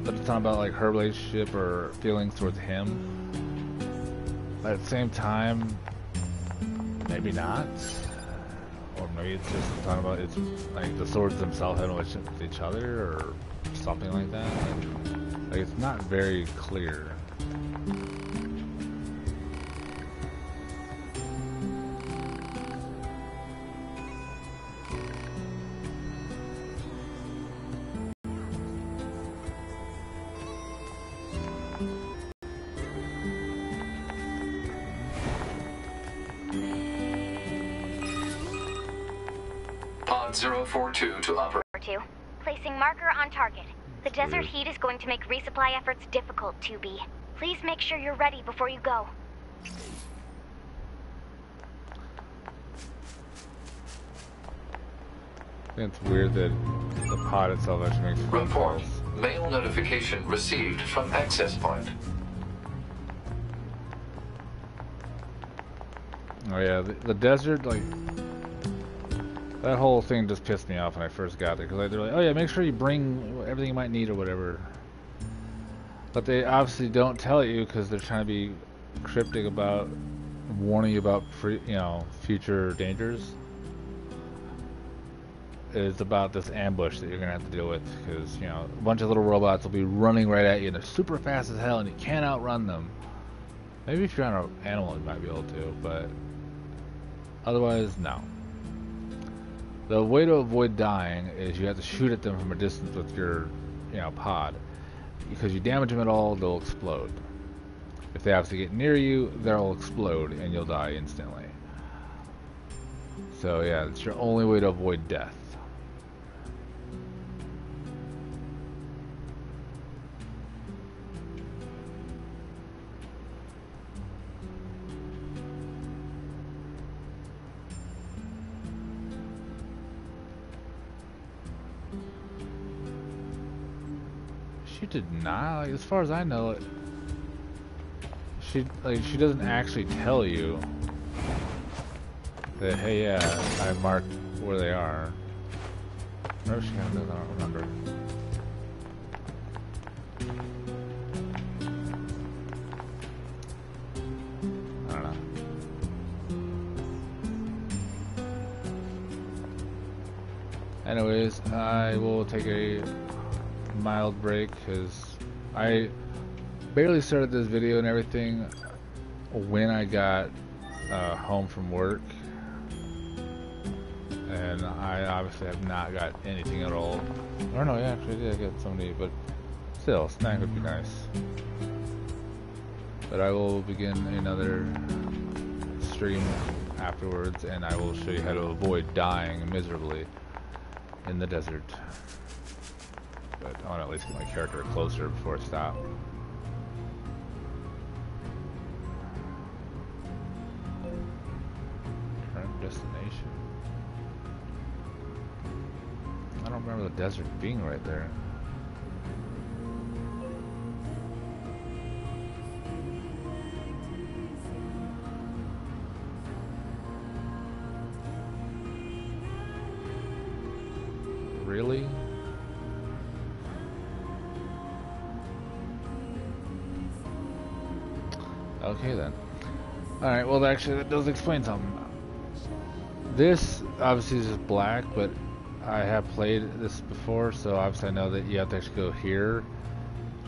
but it's not about like her relationship or feelings towards him. But at the same time, maybe not. Or maybe it's just talking about it's like the swords themselves having a relationship with each other or something like that. Like it's not very clear. Pod 042 to operate. Placing marker on target. The desert heat is going to make resupply efforts difficult, 2B. Please make sure you're ready before you go. It's weird that the pod itself actually makes phone Report. calls. Mail notification received from access point. Oh yeah, the desert, like, that whole thing just pissed me off when I first got there, because they're like, oh yeah, make sure you bring everything you might need or whatever. But they obviously don't tell you because they're trying to be cryptic about warning you about future dangers. It's about this ambush that you're gonna have to deal with, because a bunch of little robots will be running right at you and they're super fast as hell and you can't outrun them. Maybe if you're on an animal you might be able to, but otherwise no. The way to avoid dying is you have to shoot at them from a distance with your pod. Because you damage them at all, they'll explode. If they obviously get near you, they'll explode and you'll die instantly. So yeah, it's your only way to avoid death. She did not, like, as far as I know, she doesn't actually tell you that, hey, yeah, I marked where they are. Or she kind of does, I don't remember. I don't know. Anyways, I will take a mild break because I barely started this video and everything when I got home from work, and I obviously have not got anything at all. I don't know, yeah, actually I did get some to eat, but still, snack would be nice. But I will begin another stream afterwards, and I will show you how to avoid dying miserably in the desert. But I want to at least get my character closer before I stop. Current destination. I don't remember the desert being right there. Really? Okay then. Alright, well actually that does explain something. This obviously is just black, but I have played this before, so obviously I know that you have to actually go here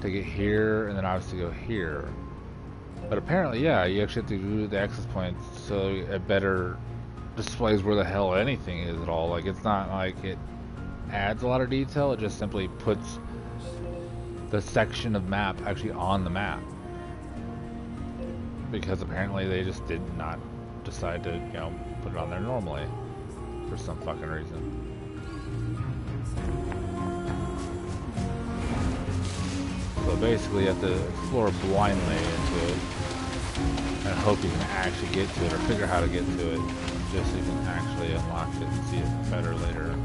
to get here, and then obviously go here. But apparently, yeah, you actually have to do the access points so it better displays where the hell anything is at all. Like, it's not like it adds a lot of detail, it just simply puts the section of map actually on the map. Because apparently they just did not decide to, you know, put it on there normally for some fucking reason. So basically you have to explore blindly into it and hope you can actually get to it or figure out how to get to it just so you can actually unlock it and see it better later.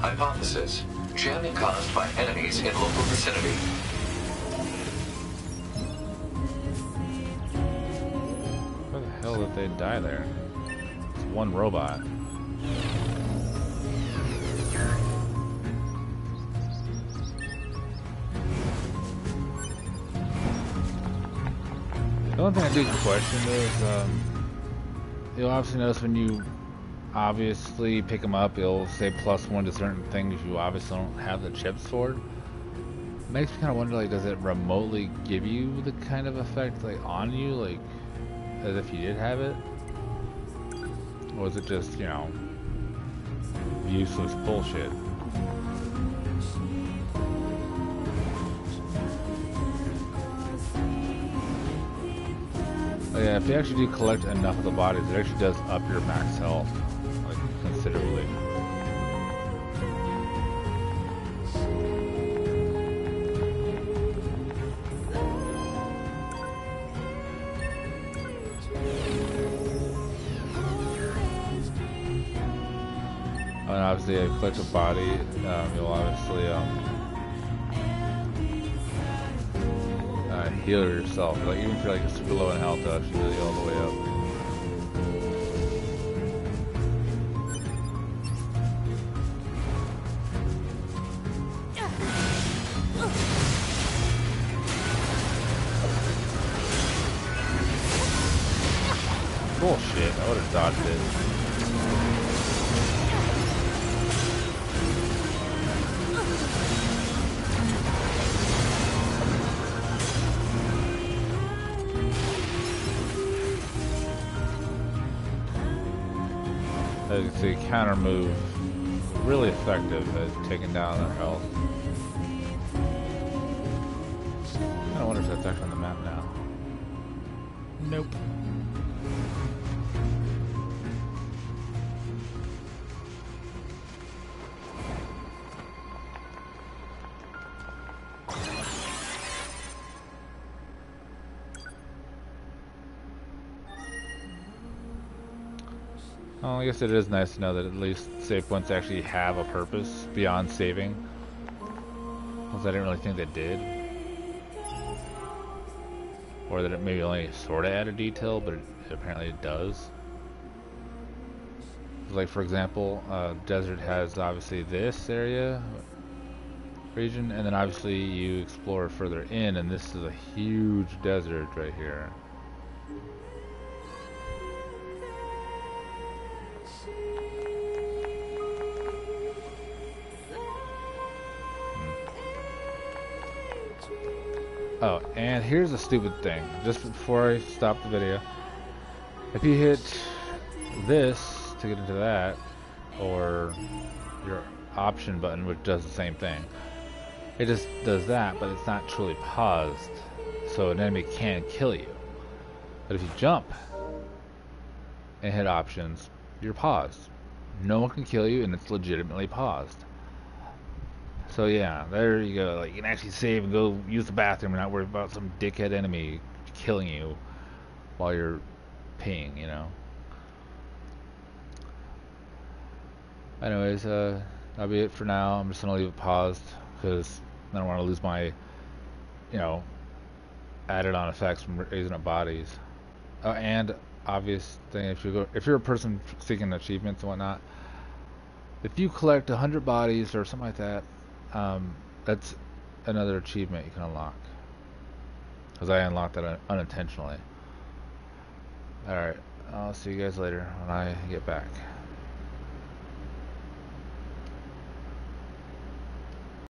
Hypothesis: jamming caused by enemies in local vicinity. Where the hell did they die there? It's one robot. The only thing I do question is, you'll obviously notice when you obviously pick them up, it'll say +1 to certain things you obviously don't have the chips for. It makes me kind of wonder, like, does it remotely give you the kind of effect, like, on you, like, as if you did have it? Or is it just, you know, useless bullshit? Oh yeah, if you actually do collect enough of the bodies, it actually does up your max health, like, considerably. And obviously, if you collect a body, you'll obviously heal yourself. Like, even if you're like super low in health, it'll actually heal you all the way up. Bullshit, I would have dodged it. As you can see, counter move, really effective at taking down their health. I kinda wonder if that's actually on the map now. Nope. Well, I guess it is nice to know that at least save points actually have a purpose beyond saving. Because I didn't really think they did. Or that it maybe only sort of added detail, but apparently it does. Like, for example, desert has obviously this area, region, and then obviously you explore further in, and this is a huge desert right here. Oh, and here's a stupid thing. Just before I stop the video, if you hit this to get into that, or your option button, which does the same thing, it just does that, but it's not truly paused, so an enemy can kill you. But if you jump and hit options, you're paused. No one can kill you, and it's legitimately paused. So yeah, there you go. Like, you can actually save and go use the bathroom and not worry about some dickhead enemy killing you while you're peeing, you know. Anyways, that'll be it for now. I'm just gonna leave it paused because I don't want to lose my, you know, added on effects from raising up bodies. And obvious thing, if you're a person seeking achievements and whatnot, if you collect 100 bodies or something like that, that's another achievement you can unlock. Because I unlocked that unintentionally. Alright, I'll see you guys later when I get back.